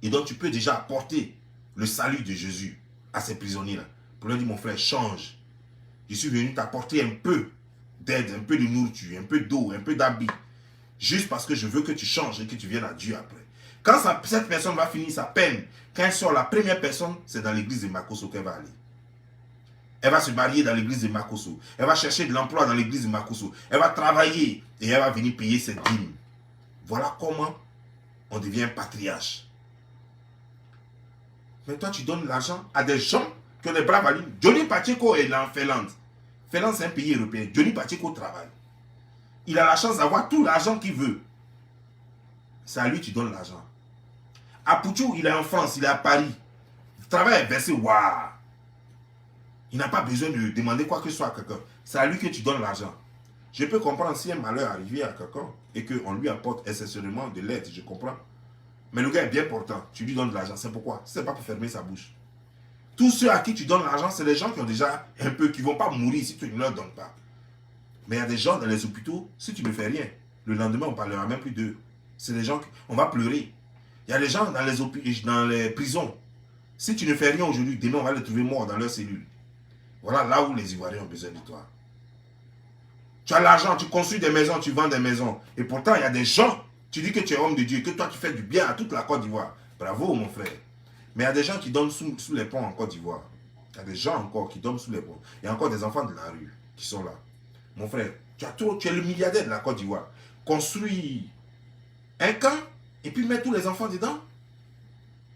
Et donc tu peux déjà apporter le salut de Jésus à ces prisonniers-là. Pour leur dire, mon frère, change. Je suis venu t'apporter un peu d'aide, un peu de nourriture, un peu d'eau, un peu d'habit. Juste parce que je veux que tu changes et que tu viennes à Dieu après. Quand cette personne va finir sa peine, quand elle sort, la première personne, c'est dans l'église de Makosso qu'elle va aller. Elle va se marier dans l'église de Makosso. Elle va chercher de l'emploi dans l'église de Makosso. Elle va travailler et elle va venir payer ses dîmes. Voilà comment on devient un patriarche. Mais toi, tu donnes l'argent à des gens qui ont des bras valides. Johnny Pacheco est là en Finlande. Finlande, c'est un pays européen. Johnny Pacheco travaille. Il a la chance d'avoir tout l'argent qu'il veut. C'est à lui que tu donnes l'argent. Apuchou, il est en France, il est à Paris. Le travail est versé, waouh. Il n'a pas besoin de demander quoi que ce soit à quelqu'un. C'est à lui que tu donnes l'argent. Je peux comprendre si un malheur arrivé à quelqu'un et qu'on lui apporte essentiellement de l'aide, je comprends. Mais le gars est bien portant, tu lui donnes de l'argent, c'est pourquoi? C'est pas pour fermer sa bouche. Tous ceux à qui tu donnes l'argent, c'est les gens qui ont déjà un peu, qui ne vont pas mourir si tu ne leur donnes pas. Mais il y a des gens dans les hôpitaux, si tu ne fais rien, le lendemain, on ne parlera même plus d'eux. C'est des gens, on va pleurer. Il y a des gens dans les prisons. Si tu ne fais rien aujourd'hui, demain, on va les trouver morts dans leurs cellules. Voilà là où les Ivoiriens ont besoin de toi. Tu as l'argent, tu construis des maisons, tu vends des maisons. Et pourtant, il y a des gens, tu dis que tu es homme de Dieu, que toi, tu fais du bien à toute la Côte d'Ivoire. Bravo, mon frère. Mais il y a des gens qui donnent sous les ponts en Côte d'Ivoire. Il y a des gens encore qui donnent sous les ponts. Il y a encore des enfants de la rue qui sont là. Mon frère, tu es le milliardaire de la Côte d'Ivoire. Construis un camp et puis mets tous les enfants dedans.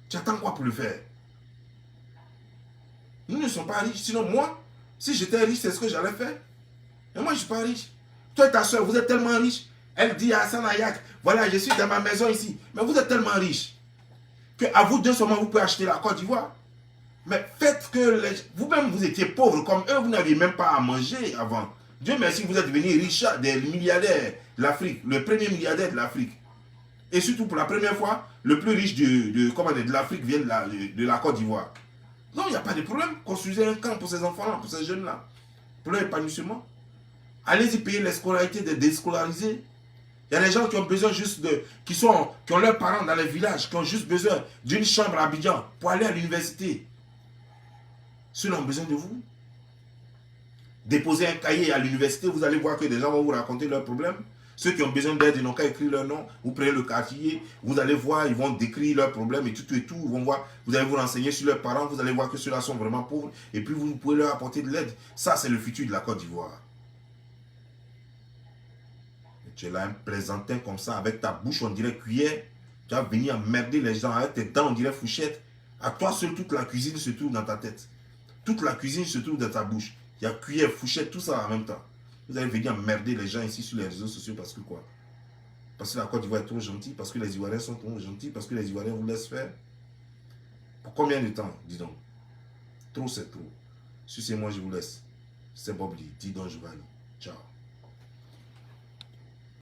Tu attends quoi pour le faire? Nous ne sommes pas riches. Sinon, moi, si j'étais riche, c'est ce que j'allais faire. Mais moi, je ne suis pas riche. Toi et ta soeur, vous êtes tellement riches. Elle dit à Hassan Ayak, voilà, je suis dans ma maison ici. Mais vous êtes tellement riches qu'à vous deux seulement, vous pouvez acheter la Côte d'Ivoire. Mais faites que vous-même, vous étiez pauvres comme eux, vous n'aviez même pas à manger avant. Dieu merci, vous êtes devenus riches, des milliardaires de l'Afrique, le premier milliardaire de l'Afrique. Et surtout, pour la première fois, le plus riche de l'Afrique vient de la Côte d'Ivoire. Non, il n'y a pas de problème. Construisez un camp pour ces enfants-là, pour ces jeunes-là. Pour leur épanouissement. Allez-y payer les scolarités des déscolarisés. Il y a des gens qui ont besoin juste qui ont leurs parents dans les villages, qui ont juste besoin d'une chambre à Abidjan pour aller à l'université. Ceux-là ont besoin de vous. Déposez un cahier à l'université, vous allez voir que des gens vont vous raconter leurs problèmes. Ceux qui ont besoin d'aide, ils n'ont qu'à écrire leur nom. Vous prenez le quartier, vous allez voir, ils vont décrire leurs problèmes et tout. Ils vont voir, vous allez vous renseigner sur leurs parents, vous allez voir que ceux-là sont vraiment pauvres. Et puis vous pouvez leur apporter de l'aide. Ça, c'est le futur de la Côte d'Ivoire. Tu es là, un plaisantin comme ça, avec ta bouche, on dirait cuillère. Tu vas venir emmerder les gens avec tes dents, on dirait fourchette. À toi seul, toute la cuisine se trouve dans ta tête. Toute la cuisine se trouve dans ta bouche. Il y a cuillère, fourchette, tout ça en même temps. Vous allez venir emmerder les gens ici sur les réseaux sociaux parce que quoi? Parce que la Côte d'Ivoire est trop gentille, parce que les Ivoiriens sont trop gentils, parce que les Ivoiriens vous laissent faire. Pour combien de temps, dis donc? Trop, c'est trop. Si c'est moi, je vous laisse. C'est Bob Lee, dis donc Giovanni. Ciao.